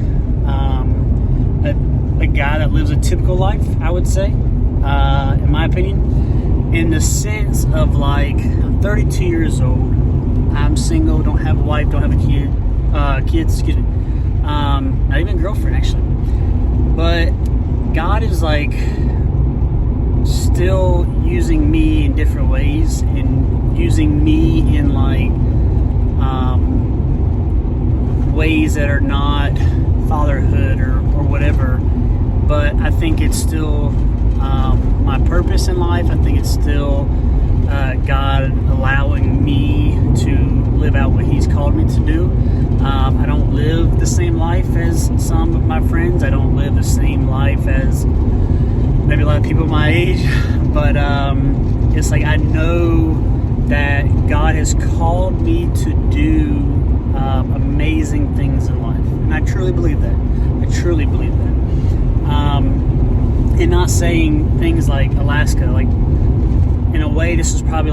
a guy that lives a typical life, I would say, in my opinion, in the sense of I'm 32 years old, I'm single, don't have a wife, don't have a kids, excuse me, not even a girlfriend actually, but God is still using me in different ways and using me in ways that are not fatherhood or whatever, but I think it's still my purpose in life. I think it's still God allowing me to live out what He's called me to do. I don't live the same life as some of my friends. I don't live the same life as maybe a lot of people my age, but it's I know that God has called me to do amazing things in life, and I truly believe that. And not saying things like Alaska, in a way this is probably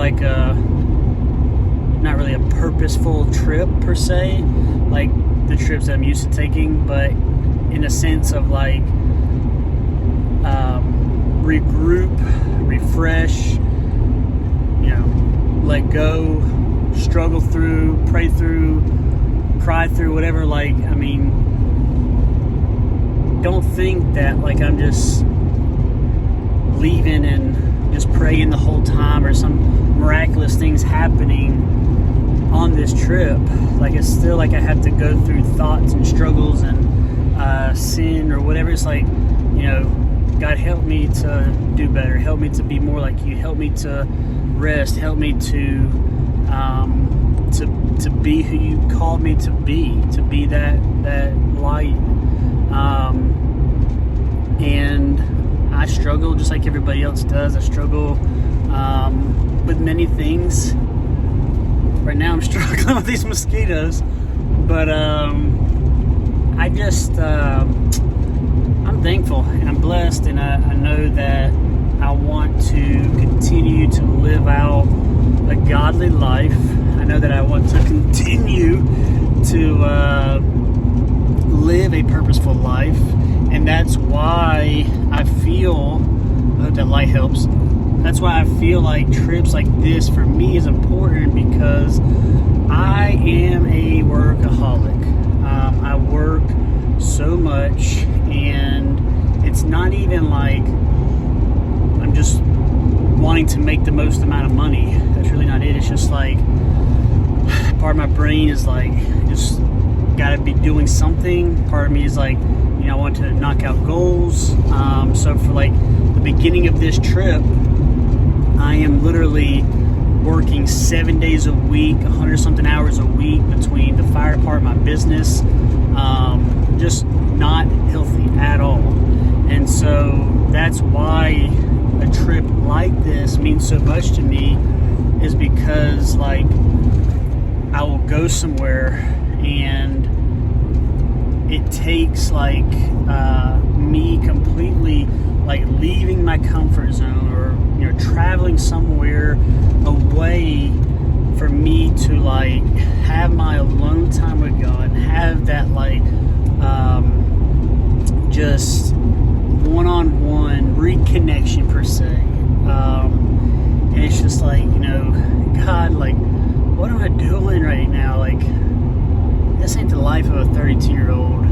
not really a purposeful trip per se, like the trips that I'm used to taking, but in a sense of like regroup, refresh, you know, let go, struggle through, pray through, cry through, whatever. Like, I mean, don't think that like I'm just leaving and just praying the whole time or some miraculous things happening on this trip. Like, it's still like I have to go through thoughts and struggles and sin or whatever. It's like, you know, God, help me to do better, help me to be more like you, help me to rest, help me to be who you called me to be that light. And I struggle just like everybody else does. I struggle with many things. Right now I'm struggling with these mosquitoes, but I just I'm thankful and I'm blessed, and I know that I want to continue to live out a godly life. I know that I want to continue to live a purposeful life, and that's why I feel, I hope that light helps, that's why I feel like trips like this for me is important, because I am a workaholic. I work so much, and it's not even like I'm just wanting to make the most amount of money. That's really not it. It's just like part of my brain is like just gotta be doing something. Part of me is like, you know, I want to knock out goals. So for like the beginning of this trip, I am literally working 7 days a week, 100 something hours a week between the fire department, my business, just not healthy at all. And so that's why a trip like this means so much to me, is because like I will go somewhere and it takes like me completely like leaving my comfort zone, or you know, traveling somewhere away for me to like have my alone time with God, have that like just one-on-one reconnection per se. And it's just like, you know, God, like, what am I doing right now? Like, this ain't the life of a 32-year-old.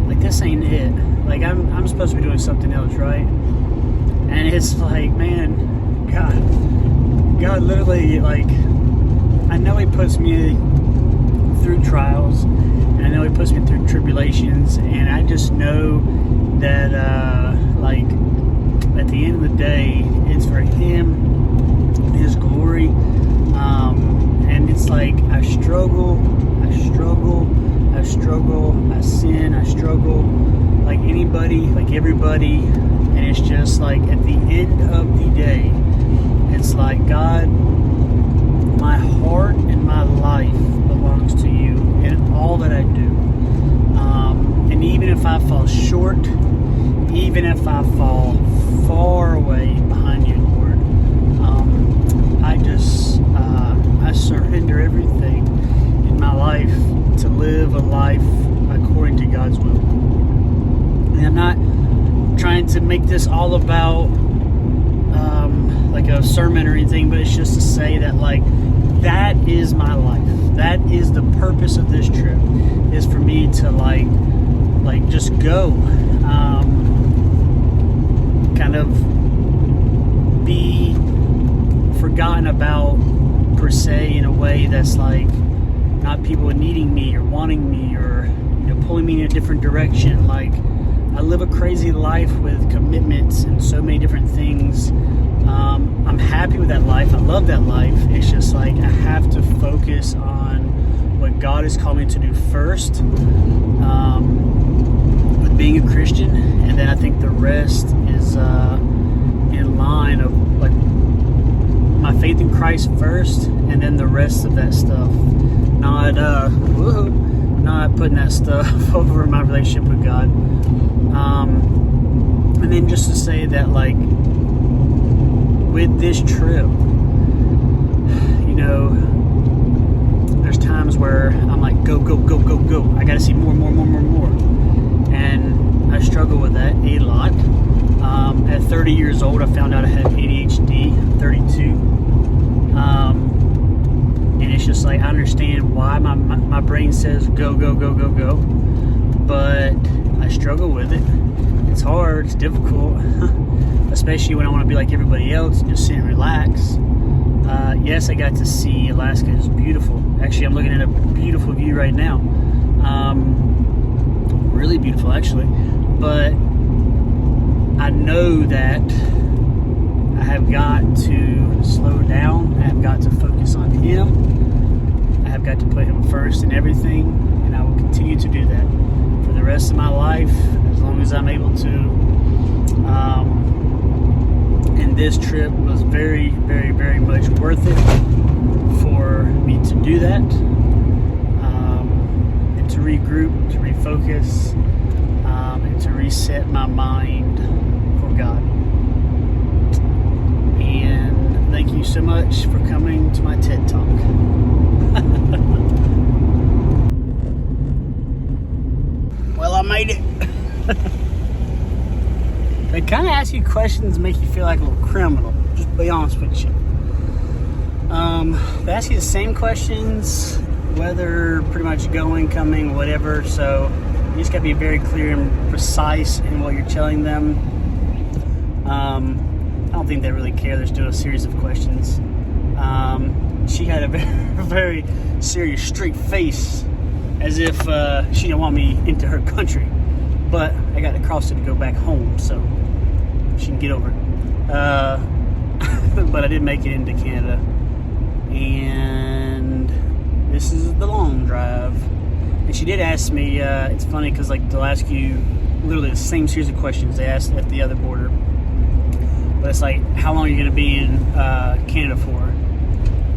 Like, this ain't it. Like, I'm supposed to be doing something else, right? And it's like, man, God literally, like, I know He puts me through trials, and I know He puts me through tribulations, and I just know that, like, at the end of the day, it's for Him, His glory, and it's like, I struggle, I sin, I struggle like anybody, like everybody, and it's just like, at the end of the day, it's like, God, my heart and my life belongs to You in all that I do. And even if I fall short, even if I fall far away behind You, Lord, I surrender everything in my life to live a life according to God's will. And I'm not trying to make this all about like a sermon or anything, but it's just to say that like that is my life. That is the purpose of this trip, is for me to like just go, kind of be forgotten about per se, in a way that's like not people needing me or wanting me, or you know, pulling me in a different direction. Like, I live a crazy life with commitments and so many different things. I'm happy with that life. I love that life. It's just like I have to focus on what God has called me to do first, with being a Christian, and then I think the rest is in line of like my faith in Christ first, and then the rest of that stuff. Not putting that stuff over my relationship with God. And then just to say that, like, with this trip, you know, where I'm like, go, go, go, go, go. I gotta see more. And I struggle with that a lot. At 30 years old, I found out I had ADHD, 32. And it's just like, I understand why my brain says go, go, go, go, go. But I struggle with it. It's hard, it's difficult. Especially when I want to be like everybody else and just sit and relax. Yes, I got to see Alaska. It's beautiful. Actually, I'm looking at a beautiful view right now. Really beautiful, actually. But I know that I have got to slow down. I have got to focus on him. I have got to put him first in everything. And I will continue to do that for the rest of my life, as long as I'm able to. And this trip was very, very, very much worth it for me to do that, and to regroup, to refocus, and to reset my mind for God. And thank you so much for coming to my TED Talk. Well, I made it. They kind of ask you questions, make you feel like a little criminal, just to be honest with you. They ask you the same questions, whether pretty much going, coming, whatever, so you just got to be very clear and precise in what you're telling them. I don't think they really care. They're still a series of questions. She had a very, very serious, straight face, as if she didn't want me into her country. But I got to cross it to go back home, so she can get over it. But I did make it into Canada. And this is the long drive. And she did ask me, it's funny because like they'll ask you literally the same series of questions they asked at the other border. But it's like, how long are you going to be in Canada for?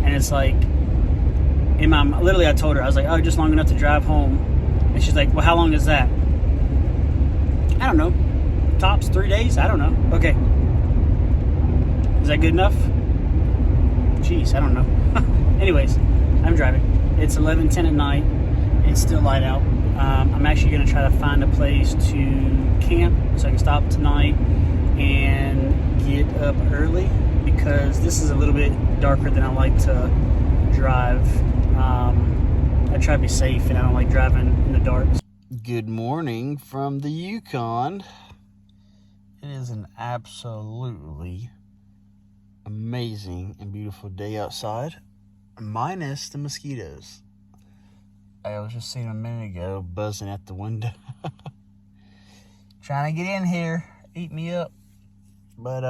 And it's like, literally I told her, I was like, oh, just long enough to drive home. And she's like, well, how long is that? I don't know. Tops 3 days? I don't know. Okay. Is that good enough? Jeez, I don't know. Anyways, I'm driving. It's 11:10 at night. It's still light out. I'm actually going to try to find a place to camp so I can stop tonight and get up early, because this is a little bit darker than I like to drive. I try to be safe, and I don't like driving in the dark. Good morning from the Yukon. It is an absolutely amazing and beautiful day outside, minus the mosquitoes. I was just seeing a minute ago buzzing at the window. Trying to get in here, eat me up. But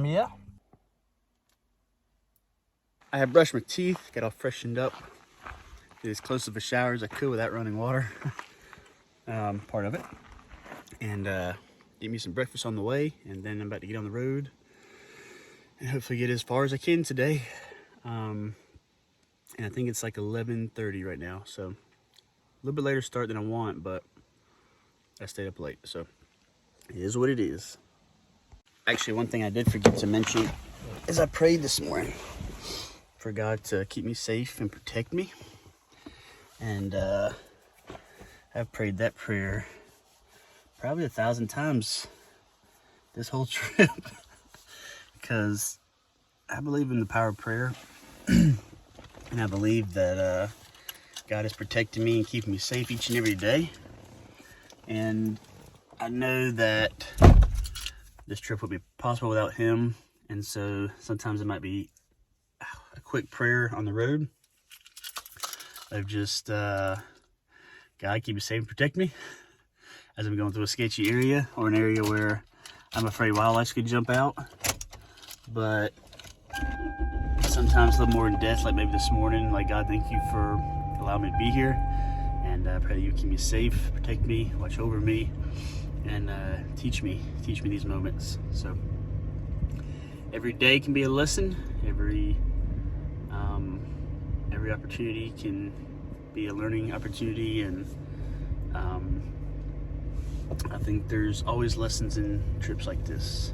yeah. I have brushed my teeth, got all freshened up, did as close of a shower as I could without running water. Part of it. And eat me some breakfast on the way, and then I'm about to get on the road and hopefully get as far as I can today. And I think it's like 11:30 right now, so a little bit later start than I want, but I stayed up late, so it is what it is. Actually, one thing I did forget to mention is I prayed this morning for God to keep me safe and protect me. And I've prayed that prayer probably 1,000 times this whole trip, because I believe in the power of prayer. And I believe that God is protecting me and keeping me safe each and every day. And I know that this trip would be possible without him. And so sometimes it might be a quick prayer on the road of just, God, keep me safe and protect me as I'm going through a sketchy area, or an area where I'm afraid wildlife could jump out. But sometimes a little more in depth, like maybe this morning, like, God, thank you for allowing me to be here, and I pray that you keep me safe, protect me, watch over me, and teach me these moments. So every day can be a lesson. Every opportunity can be a learning opportunity, and I think there's always lessons in trips like this.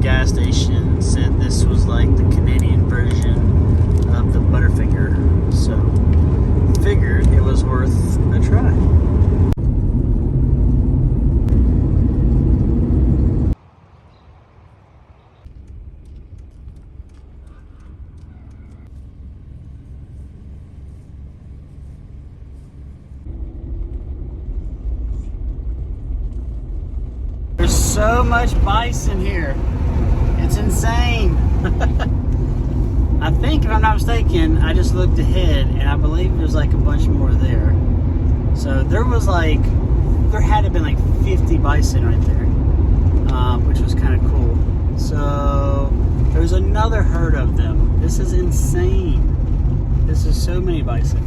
gas station said this was like the Canadian version of the Butterfinger. So figured it was worth a try. There's so much bison here. It's insane. I think, if I'm not mistaken, I just looked ahead and I believe there's like a bunch more there. So there was like, there had to have been like 50 bison right there, which was kind of cool. So there's another herd of them. This is insane. This is so many bison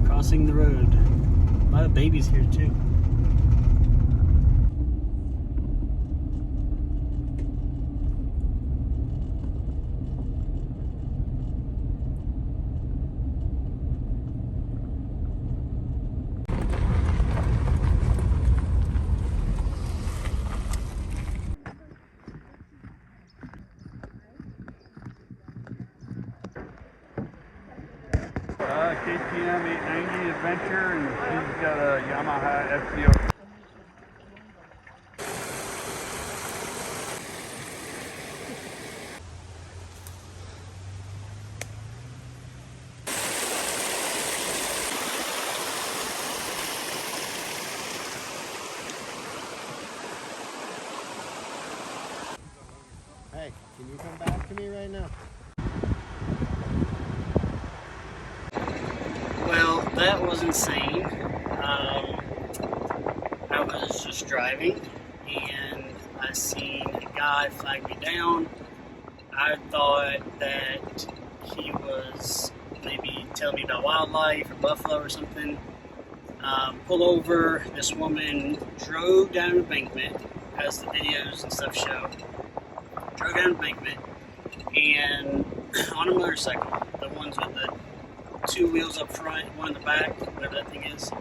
crossing the road. A lot of babies here too. KTM 890 Adventure, and she's got a Yamaha FCO. Hey, can you come back to me right now? Well, that was insane. I was just driving and I seen a guy flag me down. I thought that he was maybe telling me about wildlife or buffalo or something. Pulled over. This woman drove down an embankment, as the videos and stuff show. Drove down an embankment and on a motorcycle, the ones with the 2 wheels up front, 1 in the back, whatever that thing is.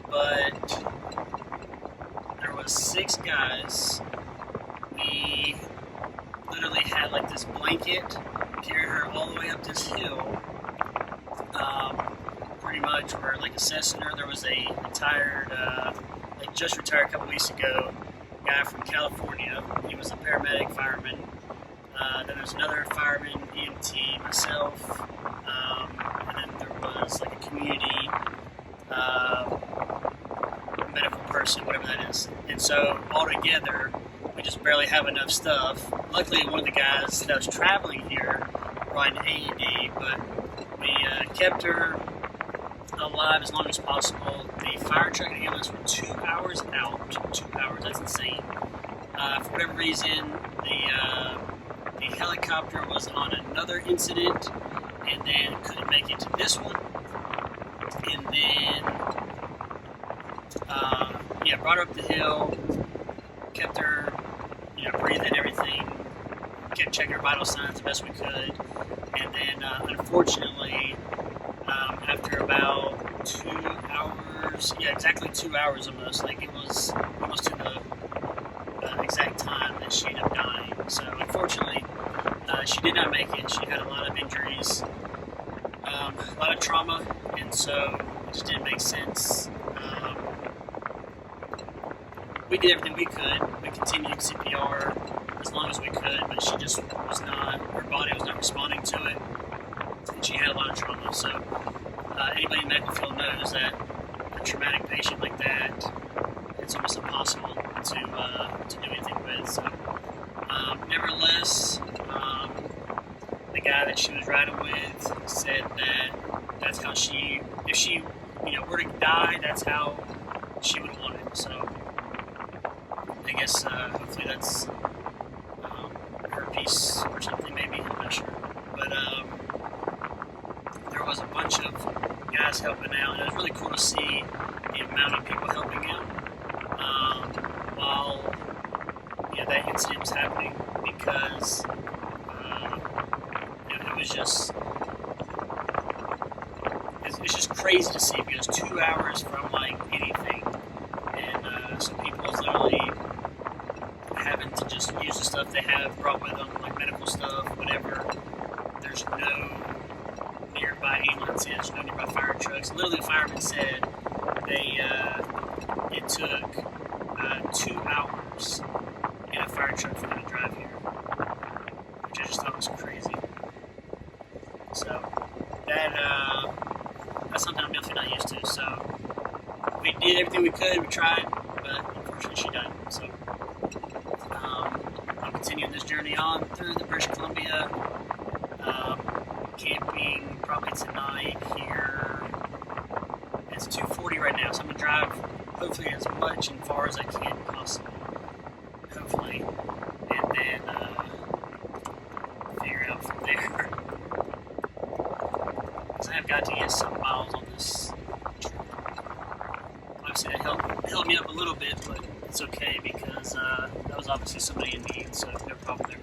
But there was 6 guys. We literally had like this blanket carrying her all the way up this hill. Pretty much we're like assessing her. There was a retired, like just retired a couple weeks ago, guy from California. He was a paramedic, fireman. Then there's another fireman, EMT, myself, and then there was like a community medical person, whatever that is. And so all together, we just barely have enough stuff. Luckily, one of the guys that was traveling here brought an AED, but we kept her alive as long as possible. The fire truck and ambulance were 2 hours out. 2 hours, that's insane. For whatever reason, the helicopter was on another incident and then couldn't make it to this one. And then, brought her up the hill, kept her, breathing, everything, kept checking her vital signs the best we could. And then, unfortunately, after about 2 hours, exactly 2 hours almost, like it was almost to the exact time that she ended up dying. So unfortunately, she did not make it. She had a lot of injuries, a lot of trauma, and so it just didn't make sense. We did everything we could. We continued CPR as long as we could, but she just was not, her body was not responding to it, and she had a lot of trauma. So anybody in the medical field knows that a traumatic patient like that, it's almost impossible to do anything with. So, nevertheless, the guy that she was riding with said that that's how she, if she, were to die, that's how she would want it. So, I guess hopefully that's her piece or something. Maybe, I'm not sure. But there was a bunch of guys helping out, and it was really cool to see the amount of people helping out while that incident was happening, because it was just it's just crazy to see, because 2 hours from like anything, and so people was literally just use the stuff they have brought with them, like medical stuff, whatever. There's no nearby ambulances, no nearby fire trucks. Literally, the fireman said it took 2 hours in a fire truck for them to drive here, which I just thought was crazy. So that's something I'm definitely not used to. So we did everything we could, we tried, but unfortunately she died. So I'm continuing this journey on through the British Columbia, camping probably tonight here. It's 2:40 right now, so I'm gonna drive hopefully as much and far as I can possibly, hopefully, and then figure it out from there. Because I have got to get some miles on this trip. Obviously that held me up a little bit, but it's okay because that was obviously somebody in need, so no problem there.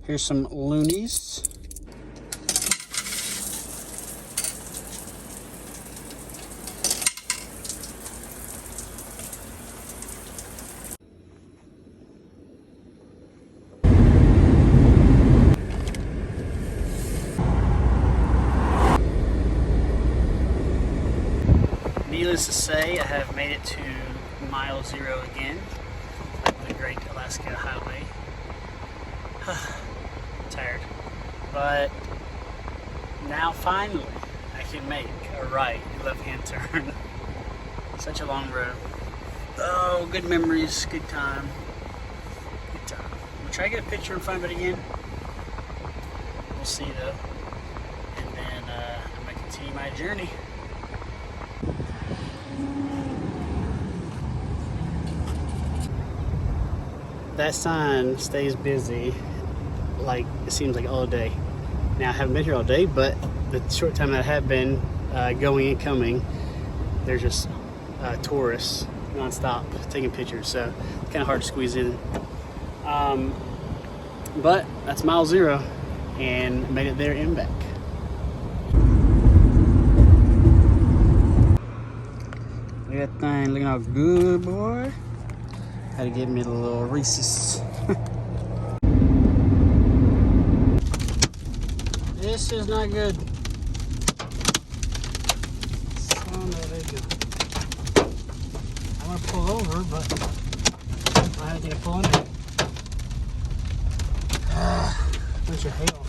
Here's some loonies. Needless to say, I have made it to mile 0 again, the Great Alaska Highway. Tired, but now finally I can make a right left-hand turn. Such a long road. Oh, good memories, good time, good time. I'm gonna try to get a picture in front of it again. We'll see though, and then I'm gonna continue my journey. That sign stays busy, like it seems like all day. Now I haven't been here all day, but the short time that I have been going and coming, there's just tourists non-stop taking pictures, so it's kind of hard to squeeze in. But that's mile 0 and made it there and back. Look at that thing looking all good, boy. Had to give me the little Reese's. This is not good. Son of a gun. I'm gonna pull over, but I don't have anything to pull into. Bunch of hail.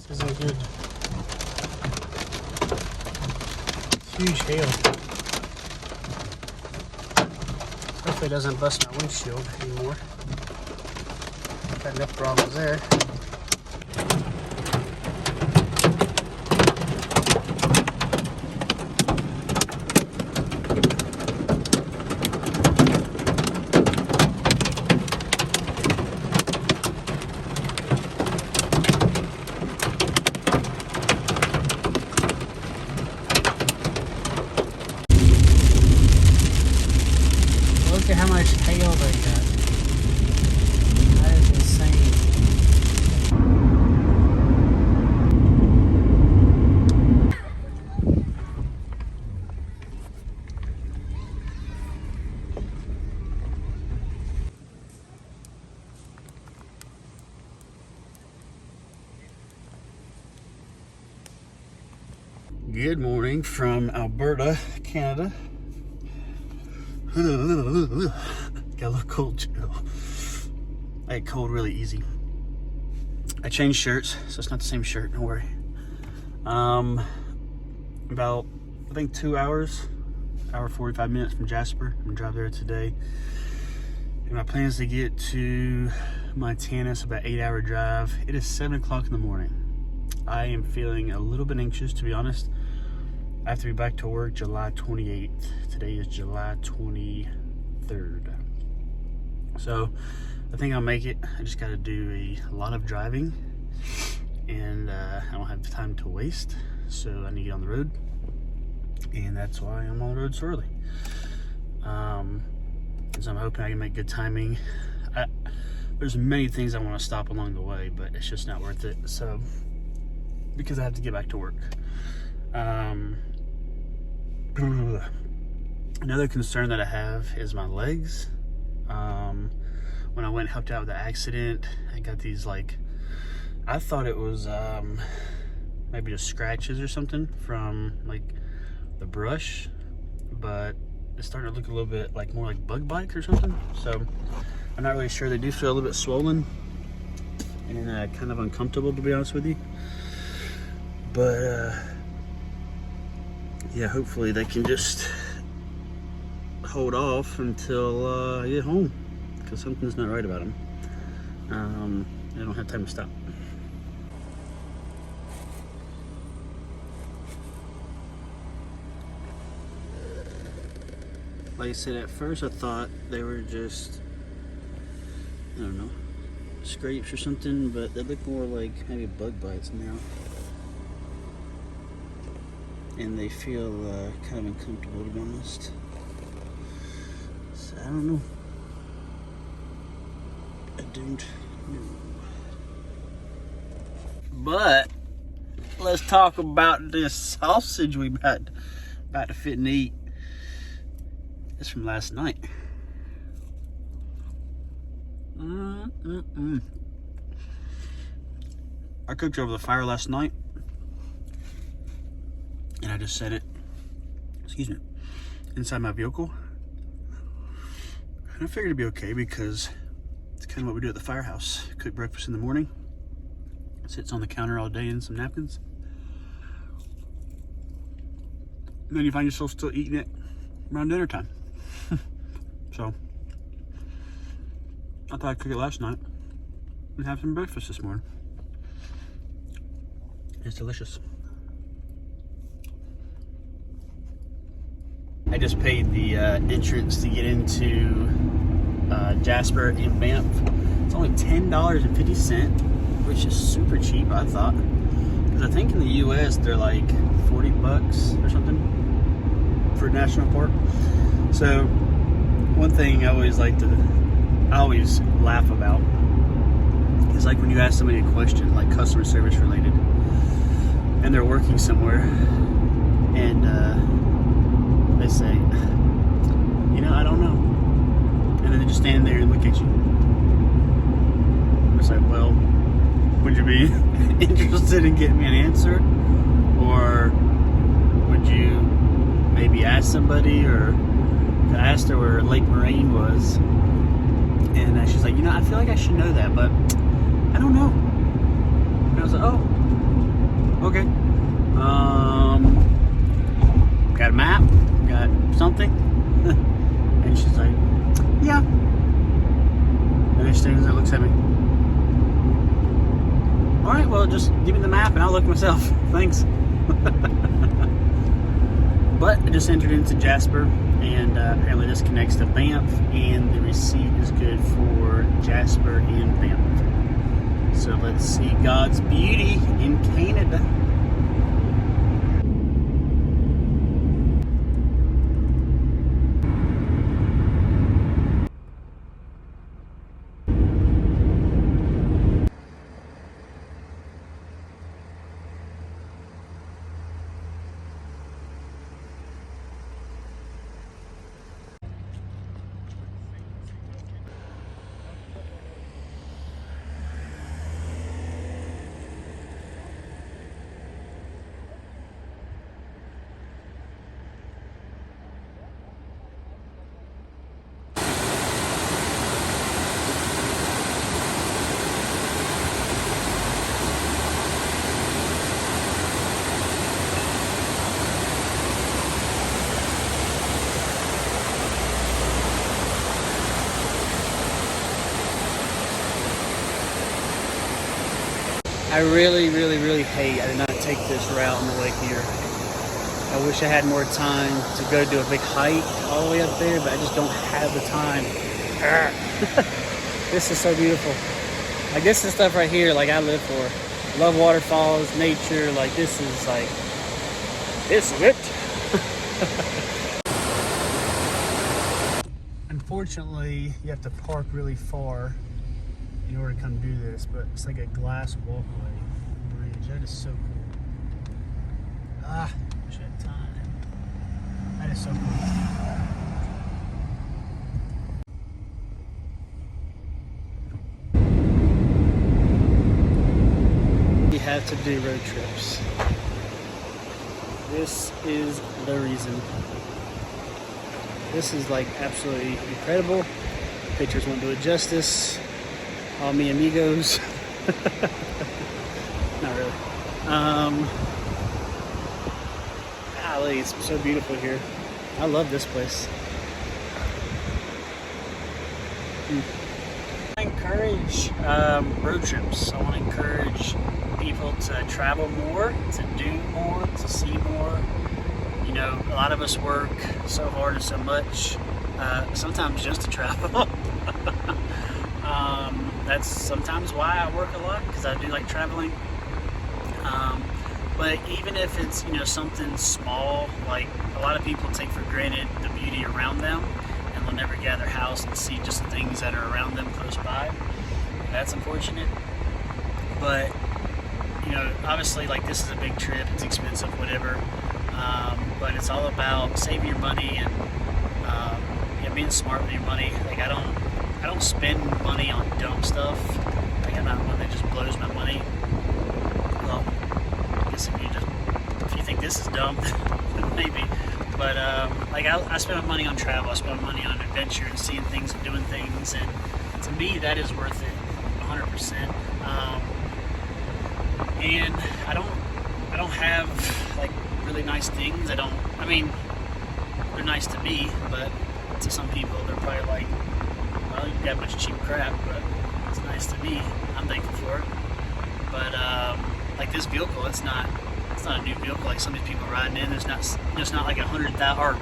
Isn't good. Huge hail. Hopefully it doesn't bust my windshield anymore. Got enough problems there. Look at how much hail they got. That is insane. Good morning from Alberta, Canada. Got a little cold chill. I get cold really easy. I changed shirts, so it's not the same shirt, don't worry. About, I think 2 hours, hour 45 minutes from Jasper. I'm gonna drive there today. And my plan is to get to Montana. It's about 8-hour drive. It is 7 o'clock in the morning. I am feeling a little bit anxious, to be honest. I have to be back to work July 28th. Today is July 23rd. So I think I'll make it. I just got to do a lot of driving, and I don't have time to waste. So I need to get on the road, and that's why I'm on the road so early. So I'm hoping I can make good timing. There's many things I want to stop along the way, but it's just not worth it. So because I have to get back to work. Another concern that I have is my legs. When I went and helped out with the accident, I got these, like, I thought it was maybe just scratches or something from like the brush, but it's starting to look a little bit like more like bug bites or something. So I'm not really sure. They do feel a little bit swollen and kind of uncomfortable, to be honest with you. But yeah, hopefully they can just hold off until I get home, because something's not right about them. I don't have time to stop. Like I said, at first I thought they were just, I don't know, scrapes or something, but they look more like maybe bug bites now. And they feel kind of uncomfortable, to be honest. So I don't know. I don't know. But let's talk about this sausage we about to fit and eat. It's from last night. I cooked over the fire last night, and I just set it, excuse me, inside my vehicle. And I figured it'd be okay because it's kind of what we do at the firehouse. Cook breakfast in the morning, sits on the counter all day in some napkins, and then you find yourself still eating it around dinner time. So I thought I'd cook it last night and have some breakfast this morning. It's delicious. I just paid the entrance to get into Jasper in Banff. It's only $10.50, which is super cheap, I thought. Because I think in the US they're like $40 or something for a national park. So one thing I always laugh about is like when you ask somebody a question, like customer service related, and they're working somewhere, and they say, you know, I don't know, and then they just stand there and look at you. It's like, well, would you be interested in getting me an answer, or would you maybe ask somebody? Or I asked her where Lake Moraine was, and she's like, you know, I feel like I should know that, but I don't know. And I was like, oh, okay. Got a map? Got something? And she's like, yeah. And then she stands there and looks at me. All right, well, just give me the map and I'll look myself. Thanks. But I just entered into Jasper, and apparently this connects to Banff, and the receipt is good for Jasper and Banff. So let's see God's beauty in Canada. I really hate I did not take this route on the way here. I wish I had more time to go do a big hike all the way up there, but I just don't have the time. This is so beautiful. Like, this is stuff right here, like, I live for. Love waterfalls, nature, like, this is it. Unfortunately, you have to park really far in order to come do this, but it's like a glass walkway bridge. That is so cool. Ah, wish I had time. That is so cool. We have to do road trips. This is the reason. This is like absolutely incredible. Pictures won't do it justice. All mi amigos. Not really. Golly, it's so beautiful here. I love this place. I encourage road trips. I want to encourage people to travel more, to do more, to see more. You know, a lot of us work so hard and so much, sometimes just to travel. That's sometimes why I work a lot, because I do like traveling. But even if it's, you know, something small, like a lot of people take for granted the beauty around them, and they'll never get out of their house and see just the things that are around them close by. That's unfortunate. But, you know, obviously, like, this is a big trip, it's expensive, whatever. But it's all about saving your money and being smart with your money. Like, I don't spend money on dumb stuff. Like, I'm not one that just blows my money. Well, I guess if you think this is dumb, then maybe. But like, I spend my money on travel. I spend my money on adventure and seeing things and doing things. And to me, that is worth it, 100%. And I don't have like really nice things. I mean, they're nice to me, but to some people, they're probably like, well, you got a bunch of cheap crap, but it's nice to me. I'm thankful for it. But like this vehicle, it's not a new vehicle like some of these people riding in. It's not like $100,000 or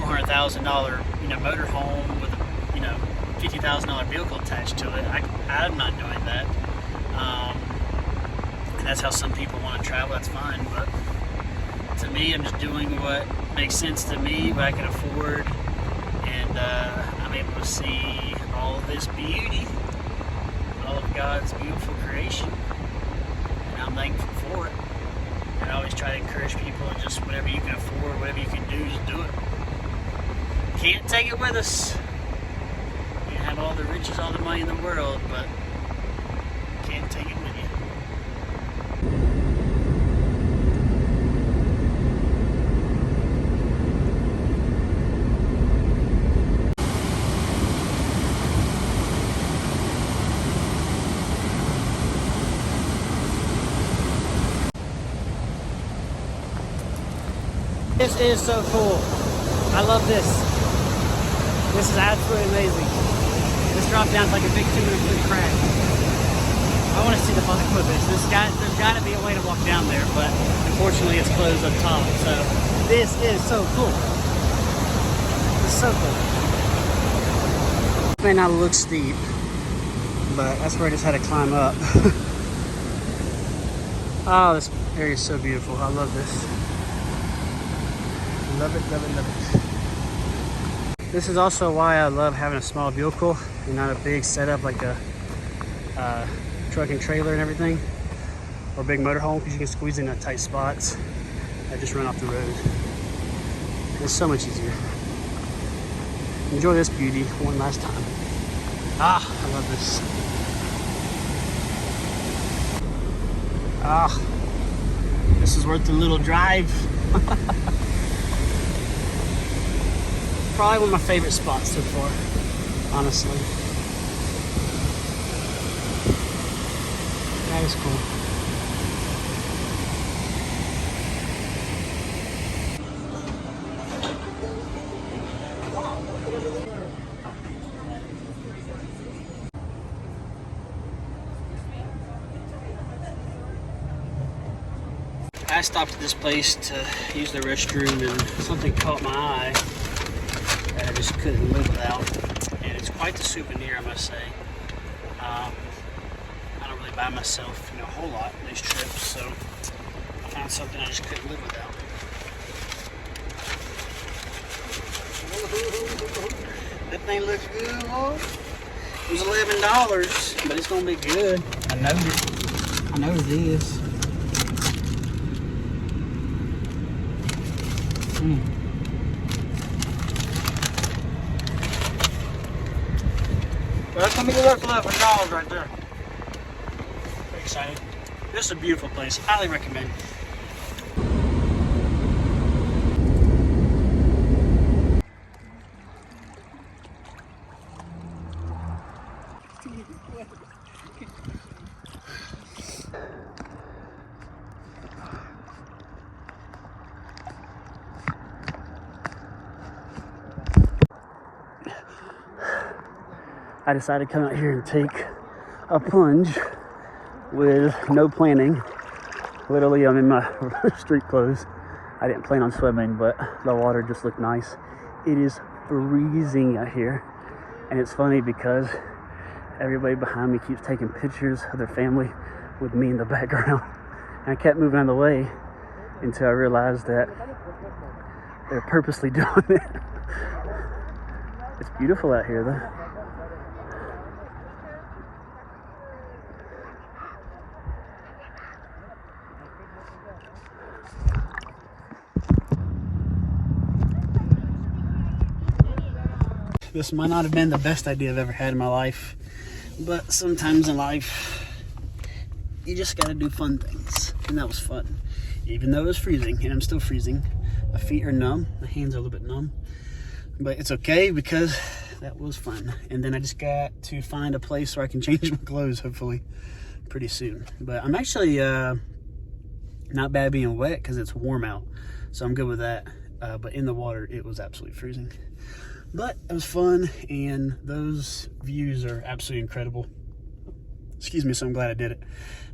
$400,000, you know, motorhome with a, you know, $50,000 vehicle attached to it. I'm not doing that. And that's how some people want to travel. That's fine, but to me, I'm just doing what makes sense to me, what I can afford, and I'm able to see all of this beauty, all of God's beautiful creation, and I'm thankful for it. And I always try to encourage people, and just whatever you can afford, whatever you can do, just do it. Can't take it with us. You can have all the riches, all the money in the world, but can't take it with you. This is so cool. I love this. This is absolutely amazing. This drop down is like a big 200-foot crack. I want to see the bottom of this. There's got to be a way to walk down there, but unfortunately it's closed up top. So this is so cool. It's so cool. It may not look steep, but that's where I just had to climb up. Oh, this area is so beautiful. I love this. Love it, love it, love it. This is also why I love having a small vehicle and not a big setup like a truck and trailer and everything, or a big motorhome, because you can squeeze in tight spots and just run off the road. It's so much easier. Enjoy this beauty one last time. Ah, I love this. Ah, this is worth the little drive. Probably one of my favorite spots so far, honestly. That is cool. I stopped at this place to use the restroom and something caught my eye that I just couldn't live without. And it's quite the souvenir, I must say. I don't really buy myself, you know, a whole lot on these trips, so I found something I just couldn't live without. That thing looks good, boy. It was $11, but it's gonna be good. I know it is. That's gonna be worth $11 right there. Very excited. This is a beautiful place. Highly recommend. I decided to come out here and take a plunge with no planning. Literally, I'm in my street clothes. I didn't plan on swimming, but the water just looked nice. It is freezing out here, and it's funny because everybody behind me keeps taking pictures of their family with me in the background, and I kept moving out of the way until I realized that they're purposely doing it. It's beautiful out here, though. This might not have been the best idea I've ever had in my life, but sometimes in life, you just gotta do fun things, and that was fun. Even though it was freezing, and I'm still freezing, my feet are numb, my hands are a little bit numb, but it's okay because that was fun. And then I just got to find a place where I can change my clothes, hopefully, pretty soon. But I'm actually not bad being wet because it's warm out, so I'm good with that. But in the water, it was absolutely freezing. But it was fun, and those views are absolutely incredible. Excuse me, so I'm glad I did it.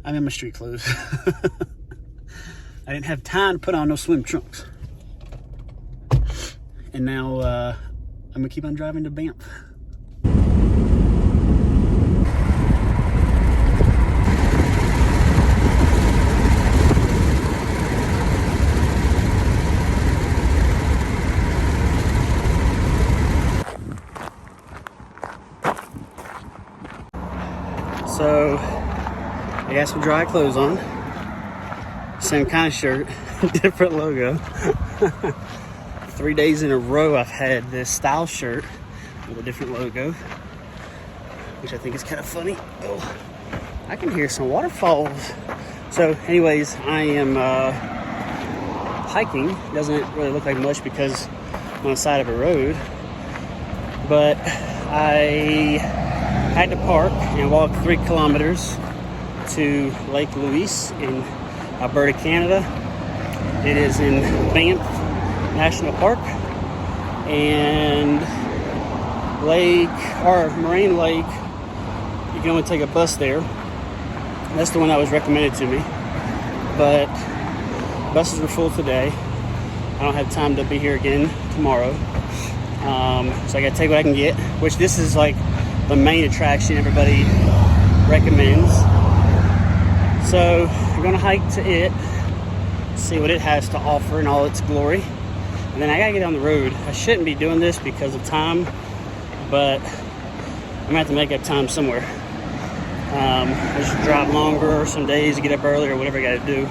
I'm in my street clothes. I didn't have time to put on no swim trunks. And now I'm gonna keep on driving to Banff. So I got some dry clothes on, same kind of shirt, different logo. 3 days in a row I've had this style shirt with a different logo, which I think is kind of funny. Oh, I can hear some waterfalls. So anyways, I am hiking. Doesn't really look like much because I'm on the side of a road, but I had to park and walk 3 kilometers to Lake Louise in Alberta, Canada. It is in Banff National Park, and Moraine Lake, you can only take a bus there. That's the one that was recommended to me, but buses were full today. I don't have time to be here again tomorrow, so I gotta take what I can get, which this is like the main attraction everybody recommends. So we're gonna hike to it, see what it has to offer in all its glory, and then I gotta get on the road. I shouldn't be doing this because of time, but I'm gonna have to make up time somewhere. I should drive longer some days, get up earlier, or whatever I gotta do.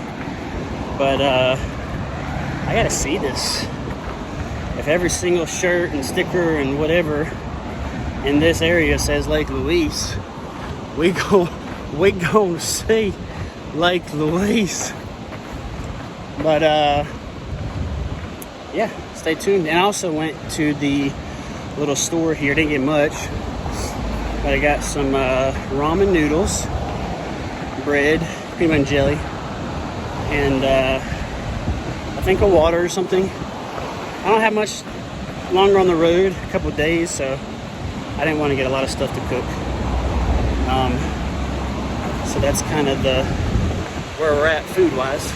But I gotta see this. If every single shirt and sticker and whatever in this area says Lake Louise, we gon' see Lake Louise. But yeah, stay tuned. And I also went to the little store here. Didn't get much, but I got some ramen noodles, bread, peanut and jelly, and I think a water or something. I don't have much longer on the road, a couple of days, so I didn't want to get a lot of stuff to cook. So that's kind of where we're at food-wise.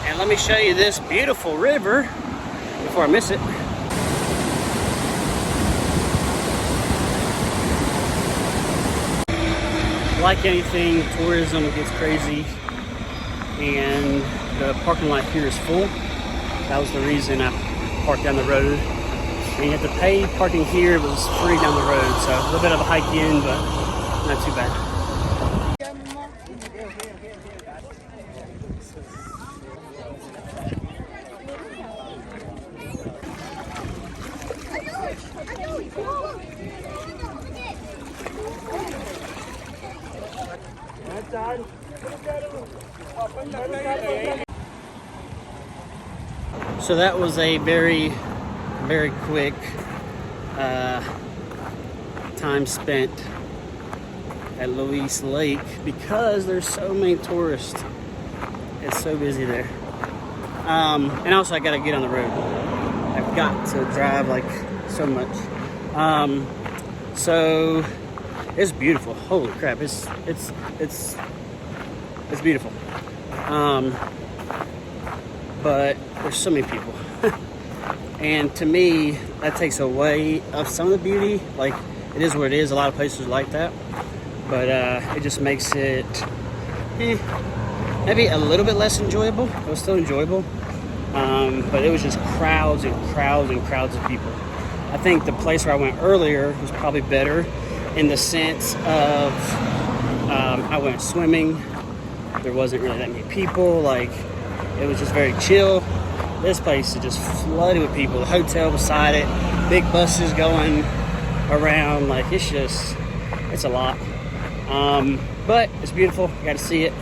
And let me show you this beautiful river before I miss it. Like anything, tourism gets crazy, and the parking lot here is full. That was the reason I parked down the road. And you have to pay parking here, but it's free down the road. So a little bit of a hike in, but not too bad. So that was a very, very quick time spent at Louise Lake because there's so many tourists. It's so busy there. And also I gotta get on the road. I've got to drive like so much. So it's beautiful. Holy crap! It's beautiful. But there's so many people, and to me that takes away of some of the beauty. Like, it is what it is. A lot of places are like that, but it just makes it maybe a little bit less enjoyable. It was still enjoyable, but it was just crowds and crowds and crowds of people. I think the place where I went earlier was probably better in the sense of I went swimming. There wasn't really that many people. Like, it was just very chill. This place is just flooded with people. The hotel beside it, big buses going around. Like, it's a lot. But it's beautiful. You got to see it.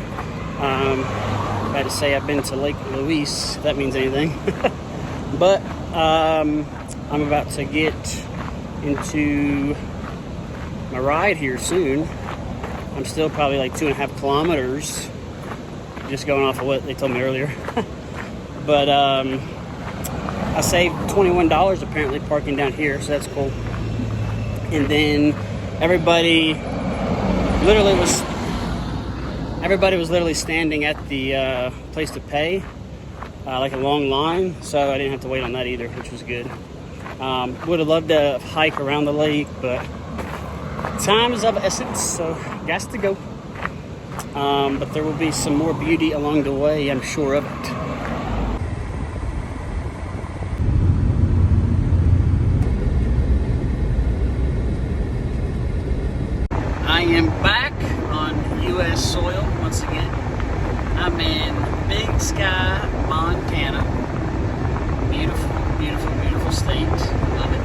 Got to say I've been to Lake Louise, if that means anything. But I'm about to get into my ride here soon. I'm still probably like 2.5 kilometers, just going off of what they told me earlier. But I saved $21 apparently parking down here, so that's cool. And then everybody was literally standing at the place to pay, like a long line, so I didn't have to wait on that either, which was good. Would have loved to hike around the lake, but time is of essence, so got to go. But there will be some more beauty along the way, I'm sure of it. I am back on U.S. soil once again. I'm in Big Sky, Montana. Beautiful, beautiful, beautiful state. Love it.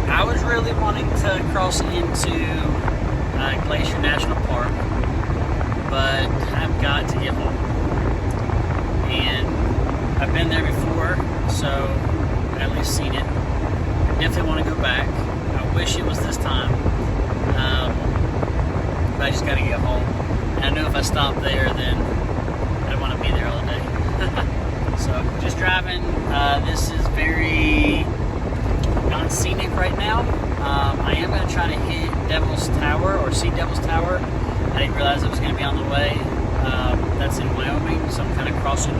I was really wanting to cross into Glacier National Park, but I've got to get home. And I've been there before, so I've at least seen it. I definitely want to go back. I wish it was this time, but I just got to get home. And I know if I stop there, then I don't want to be there all day. So just driving. This is very non-scenic right now. I am going to try to hit Devil's Tower, or see Devil's Tower. I didn't realize it was going to be on the way. That's in Wyoming, so I'm kind of crossing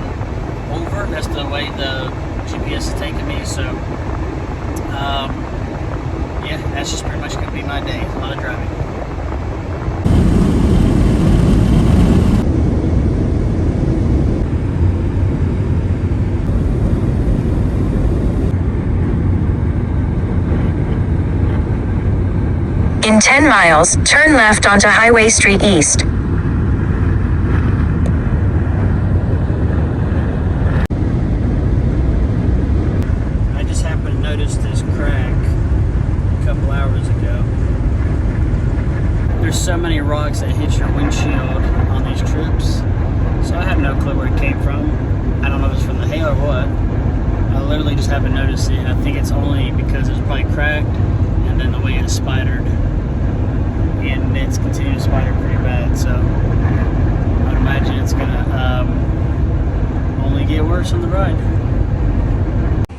over. That's the way the GPS is taking me. So yeah, that's just pretty much going to be my day. A lot of driving. In 10 miles, turn left onto Highway Street East. I just happened to notice this crack a couple hours ago. There's so many rocks that hit your windshield on these trips, so I have no clue where it came from. I don't know if it's from the hail or what. I literally just happened to notice it, and I think it's only because it's probably cracked and then the way it's spidered. And it's continued to spider pretty bad, so I would imagine it's gonna only get worse on the ride.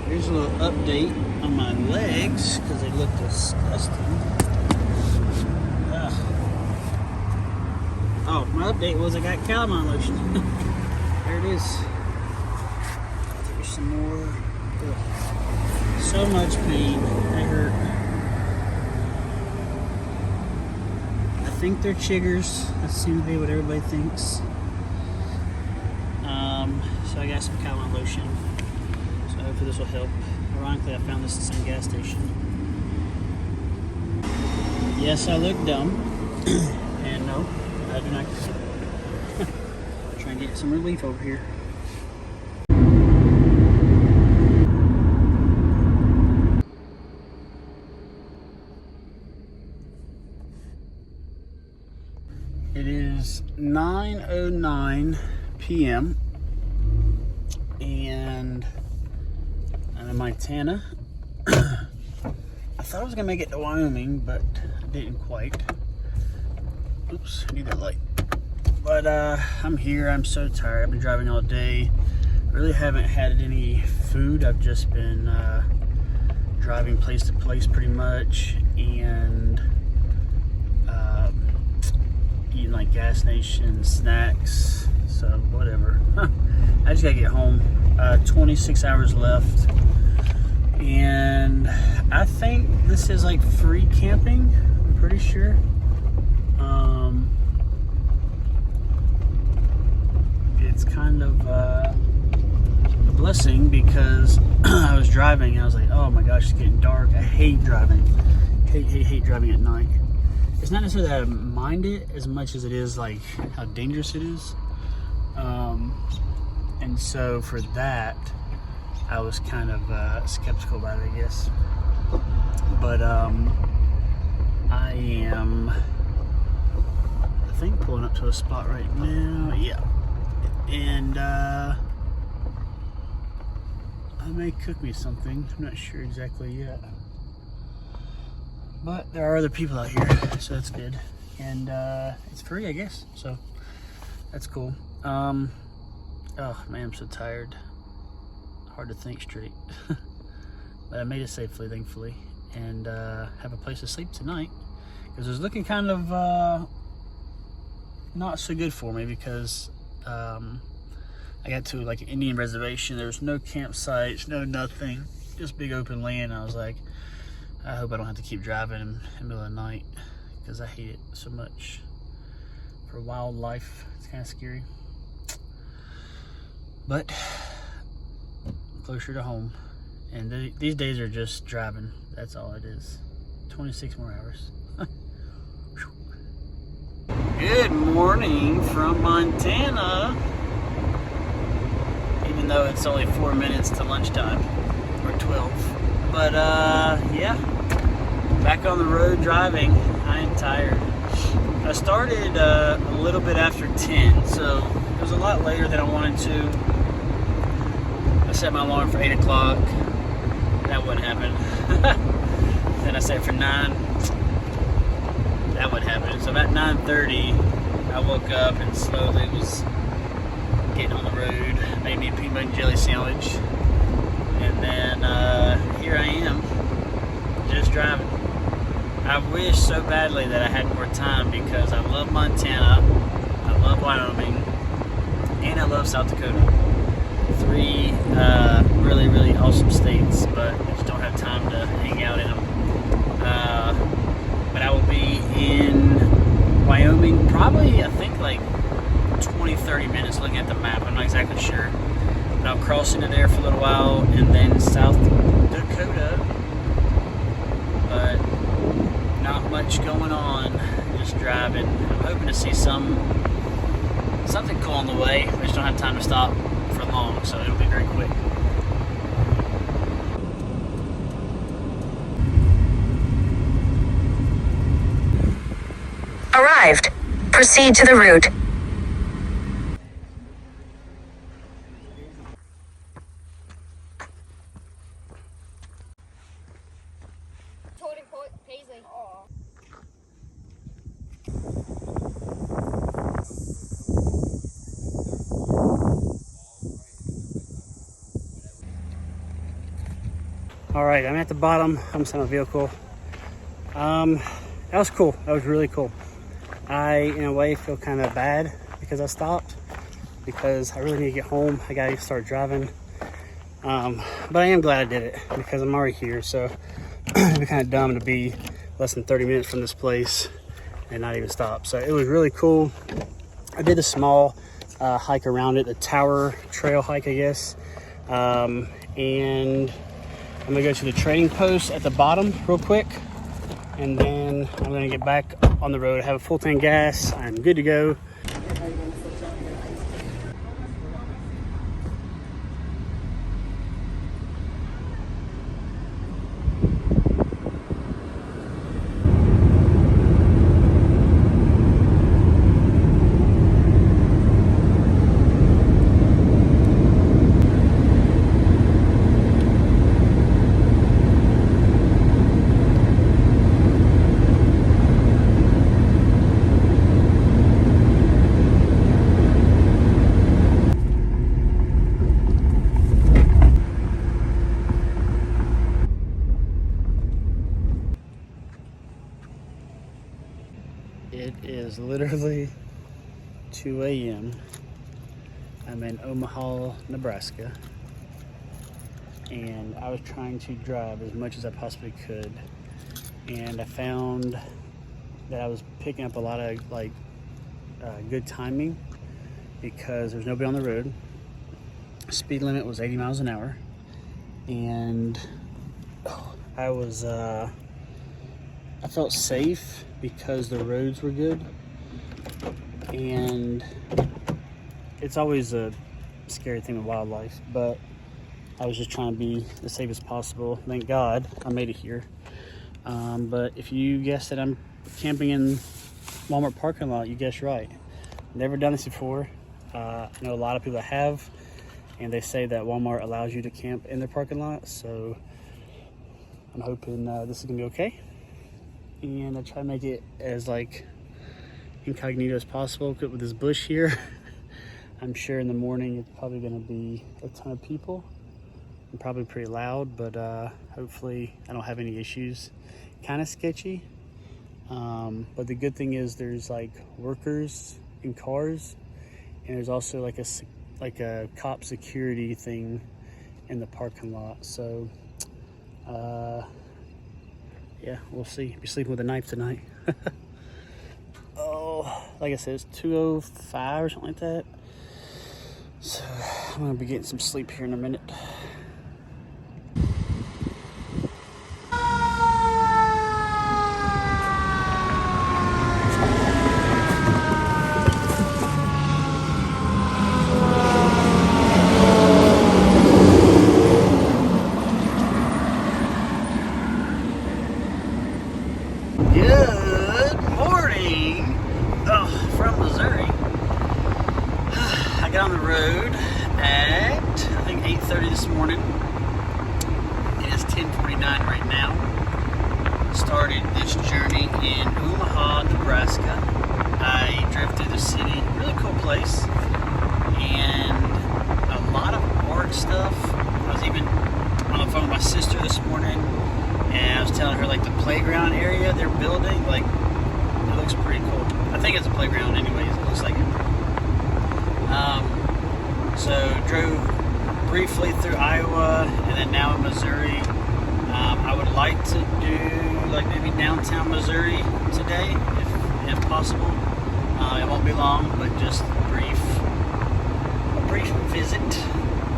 Here's a little update on my legs because they look disgusting. Ugh. Oh, my update was I got calamine lotion. There it is. There's some more. Ugh. So much pain. They hurt. I think they're chiggers. That seems to be what everybody thinks. So I got some calamine lotion. So hopefully this will help. Ironically, I found this at the same gas station. Yes, I look dumb. And no, I do not care. Try and get some relief over here. 9:09 p.m. and I'm in Montana. I thought I was gonna make it to Wyoming, but I didn't quite. Oops, I need that light. But I'm here. I'm so tired. I've been driving all day. Really haven't had any food. I've just been driving place to place pretty much, and eating like gas station snacks. So whatever. I just gotta get home. 26 hours left, and I think this is like free camping. I'm pretty sure. It's kind of a blessing because I was driving and I was like, oh my gosh, it's getting dark. I hate driving. Hate driving at night. It's not necessarily that I mind it as much as it is like how dangerous it is. And so for that, I was kind of skeptical about it, I guess. But I am, I think, pulling up to a spot right now. Yeah. And I may cook me something. I'm not sure exactly yet. But there are other people out here, so that's good. And it's free, I guess. So that's cool. Oh man, I'm so tired. Hard to think straight. But I made it safely, thankfully. And have a place to sleep tonight. Because it was looking kind of not so good for me because I got to like an Indian reservation. There was no campsites, no nothing, just big open land. I was like, I hope I don't have to keep driving in the middle of the night because I hate it so much. For wildlife, it's kind of scary. But closer to home, and these days are just driving. That's all it is. 26 more hours. Good morning from Montana. Even though it's only 4 minutes to lunchtime, or 12. But yeah, back on the road driving. I am tired. I started a little bit after 10, so it was a lot later than I wanted to. I set my alarm for 8 o'clock. That wouldn't happen. Then I set it for 9. That would happen. So about 9:30, I woke up and slowly was getting on the road. Made me a peanut butter and jelly sandwich, and then here I am, just driving. I wish so badly that I had more time because I love Montana, I love Wyoming, and I love South Dakota. 3 really, really awesome states, but I just don't have time to hang out in them. But I will be in Wyoming probably, I think, like 20-30 minutes. Looking at the map, I'm not exactly sure, but I'll cross into there for a little while, and then South Dakota. But not much going on, just driving. I'm hoping to see something cool on the way. I just don't have time to stop for long, so it'll be very quick. Arrived. Proceed to the route. Paisley. All right, I'm at the bottom. I'm inside my vehicle. That was cool. That was really cool. I, in a way, feel kind of bad because I stopped because I really need to get home. I gotta start driving. But I am glad I did it because I'm already here. So it'd be kind of dumb to be less than 30 minutes from this place and not even stop. So it was really cool. I did a small hike around it, the Tower Trail hike, I guess. And I'm gonna go to the trading post at the bottom real quick, and then I'm gonna get back on the road. I have a full tank of gas. I'm good to go. It is literally 2 a.m. I'm in Omaha, Nebraska, and I was trying to drive as much as I possibly could, and I found that I was picking up a lot of good timing because there's nobody on the road. Speed limit was 80 miles an hour, and I felt safe because the roads were good. And it's always a scary thing with wildlife, but I was just trying to be as safe as possible. Thank God I made it here. But if you guessed that I'm camping in Walmart parking lot, you guessed right. Never done this before. I know a lot of people that have, and they say that Walmart allows you to camp in their parking lot, so I'm hoping this is gonna be okay. And I try to make it as incognito as possible with this bush here. I'm sure in the morning it's probably gonna be a ton of people and probably pretty loud, but hopefully I don't have any issues. Kind of sketchy, but the good thing is there's workers in cars, and there's also a cop security thing in the parking lot. So yeah, we'll see. Be sleeping with a knife tonight. Oh, like I said, it's 2:05 or something like that. So I'm gonna be getting some sleep here in a minute. Good morning. From Missouri. I got on the road at I think 8:30 this morning. It is 10:49 right now. Started this journey in Omaha, Nebraska. I drove through the city. Really cool place, and a lot of art stuff. I was even on the phone with my sister this morning, and I was telling her the playground area they're building, it looks pretty cool. I think it's a playground anyways, it looks like it. So drove briefly through Iowa, and then now in Missouri. I would like to do maybe downtown Missouri today, if possible. It won't be long, but just a brief visit,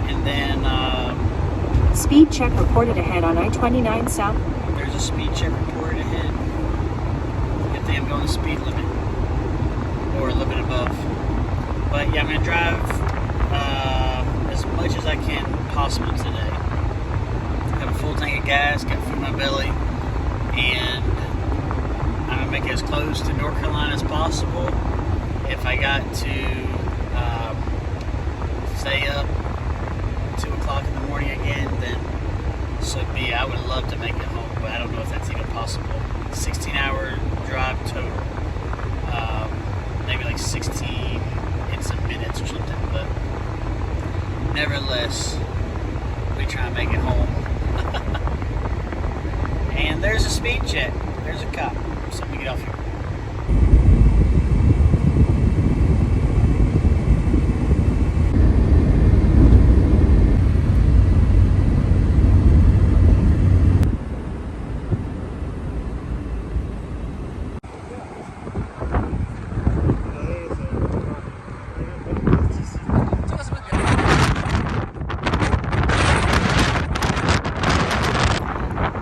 and then Speed check reported ahead on I-29 South. there's a speed check reported ahead. Good thing I'm going the speed limit, or a little bit above. But yeah, I'm gonna drive as much as I can possible today. Got a full tank of gas, got food in my belly, and I'm gonna make it as close to North Carolina as possible. If I got to stay up 2 o'clock in the morning again, then so be it. I would love to make it home, but I don't know if that's even possible. 16-hour drive total. Maybe 16 in some minutes or something, but nevertheless, we try and make it home. And there's a speed check. There's a cop. So we get off here.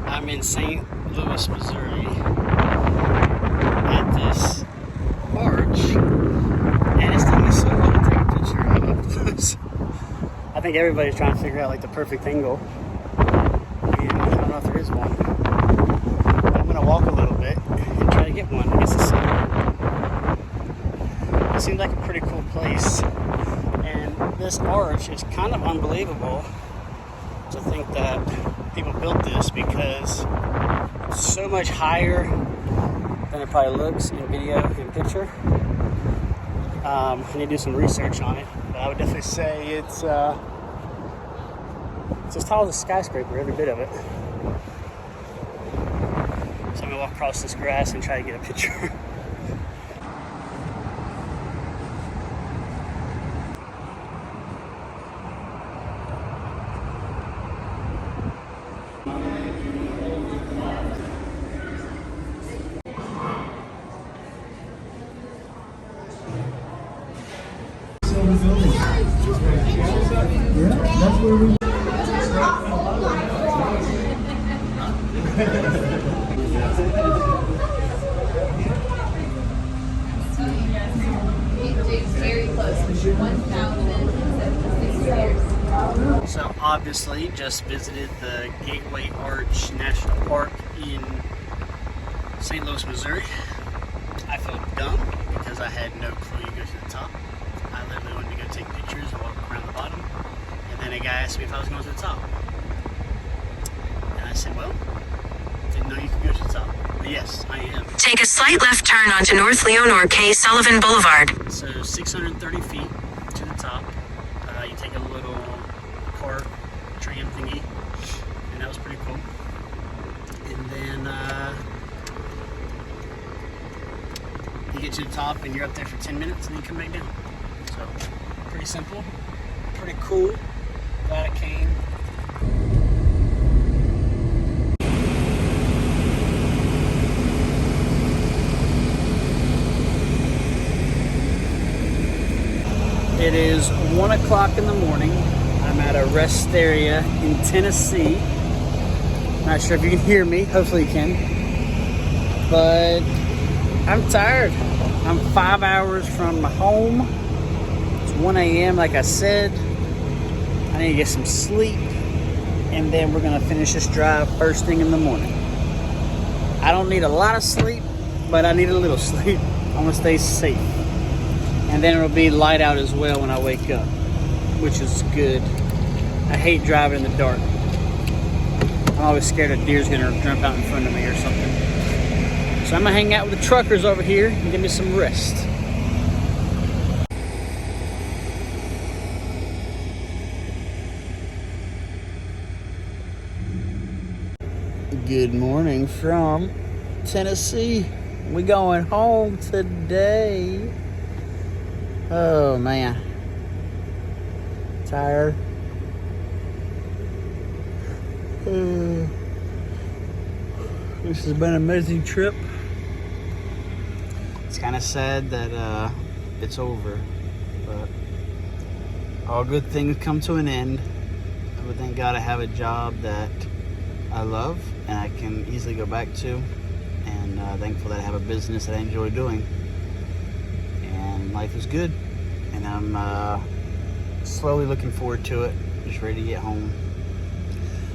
I'm in St. Louis, Missouri, at this arch, and it's taking me so long to take a picture of up close. I think everybody's trying to figure out the perfect angle, and I don't know if there is one. I'm gonna walk a little bit and try to get one against the sun. It seems like a pretty cool place, and this arch is kind of unbelievable to think that people built this, because it's so much higher than it probably looks in video and picture. I need to do some research on it, but I would definitely say it's as tall as a skyscraper, every bit of it. So I'm gonna walk across this grass and try to get a picture. Very close. 1,076 years. So obviously just visited the Gateway Arch National Park in St. Louis, Missouri. I felt dumb because I had no clue you go to the top. I literally wanted to go take pictures and walk around the bottom. And then a guy asked me if I was going to the top. And I said, well, didn't know you could go to the top. But yes, I am. Take a slight left turn onto North Leonore K. Sullivan Boulevard. So 630 feet to the top. You take a little car tram thingy, and that was pretty cool. And then you get to the top and you're up there for 10 minutes and then you come back down. So pretty simple, pretty cool. Glad I came. It is 1 o'clock in the morning. I'm at a rest area in Tennessee. Not sure if you can hear me. Hopefully you can. But I'm tired. I'm 5 hours from home. It's 1 a.m. like I said. I need to get some sleep. And then we're going to finish this drive first thing in the morning. I don't need a lot of sleep, but I need a little sleep. I want to stay safe. And then it'll be light out as well when I wake up, which is good. I hate driving in the dark. I'm always scared a deer's gonna jump out in front of me or something. So I'm gonna hang out with the truckers over here and give me some rest. Good morning from Tennessee. We going home today. Oh man, tired. This has been an amazing trip. It's kind of sad that it's over, but all good things come to an end. But thank God I have a job that I love and I can easily go back to, and thankful that I have a business that I enjoy doing. Life is good, and I'm slowly looking forward to it. Just ready to get home.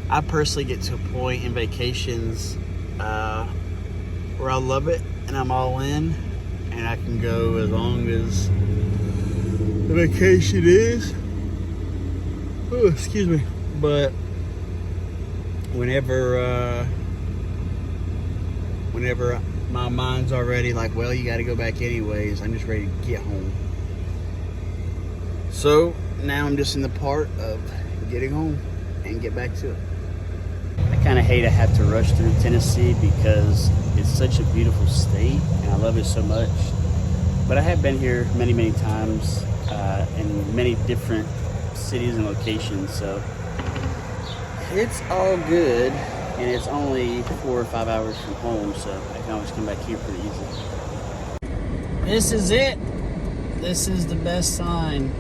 I personally get to a point in vacations where I love it and I'm all in, and I can go as long as the vacation is. Oh, excuse me. But whenever my mind's already like, well, you got to go back anyways, I'm just ready to get home. So now I'm just in the part of getting home and get back to it. I kind of hate I have to rush through Tennessee because it's such a beautiful state and I love it so much. But I have been here many, many times in many different cities and locations, so it's all good. And it's only 4 or 5 hours from home, so I can always come back here pretty easily. This is it. This is the best sign.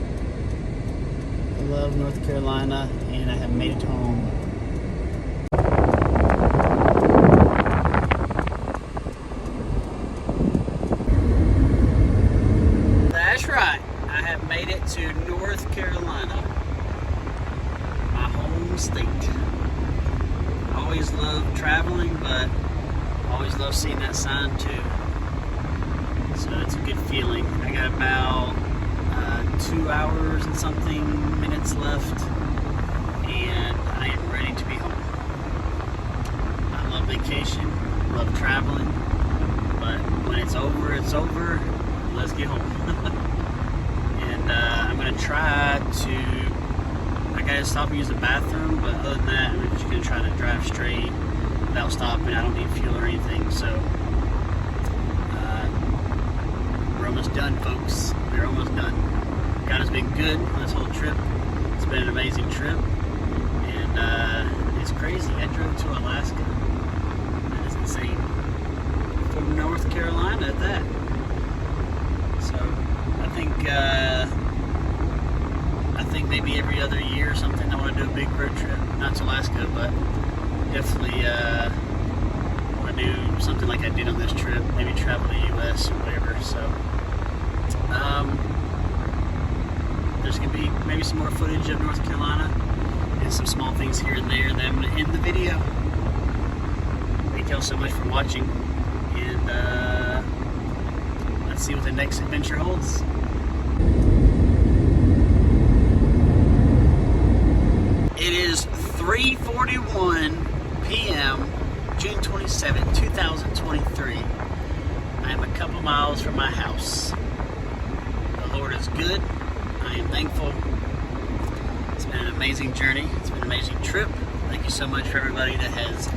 I love North Carolina, and I have made it home. That's right. I have made it to North Carolina, my home state. Always love traveling, but always love seeing that sign too. So it's a good feeling. I got about 2 hours and something minutes left, and I am ready to be home. I love vacation, love traveling, but when it's over, it's over. Let's get home. And I'm gonna try to. I gotta stop and use the bathroom, but other than that, I'm just gonna try to drive straight without stopping. I don't need fuel or anything, so we're almost done, folks. We're almost done. God has been good on this whole trip. It's been an amazing trip, and it's crazy. I drove to Alaska. That is insane. From North Carolina at that. So I think maybe every other year or something I want to do a big road trip. Not to Alaska, but definitely do something like I did on this trip, maybe travel to the U.S. or whatever. So there's gonna be maybe some more footage of North Carolina and some small things here and there. And then I'm gonna end the video. Thank y'all so much for watching, and let's see what the next adventure holds. It is 3:41 p.m. June 27, 2023. I am a couple miles from my house. The Lord is good. I am thankful. It's been an amazing journey. It's been an amazing trip. Thank you so much for everybody that has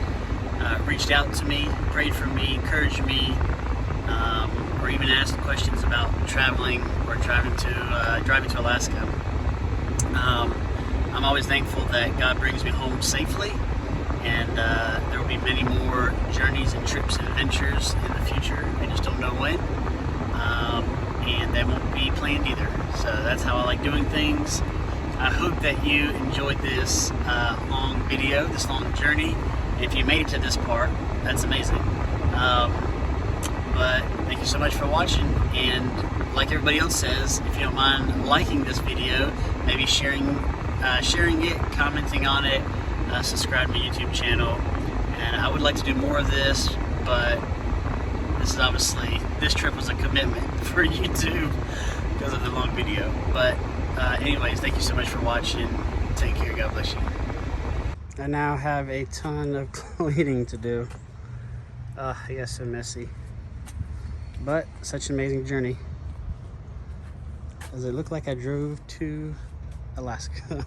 reached out to me, prayed for me, encouraged me, or even asked questions about traveling or driving to Alaska. I'm always thankful that God brings me home safely, and there will be many more journeys and trips and adventures in the future. I just don't know when, and they won't be planned either. So that's how I like doing things. I hope that you enjoyed this long video, this long journey. If you made it to this part, that's amazing. But thank you so much for watching, and like everybody else says, if you don't mind liking this video, maybe sharing it, commenting on it, subscribe to my YouTube channel. And I would like to do more of this, but this trip was a commitment for YouTube because of the long video. But anyways, thank you so much for watching. Take care. God bless you. I now have a ton of cleaning to do. I got so messy. But such an amazing journey. Does it look like I drove to Alaska?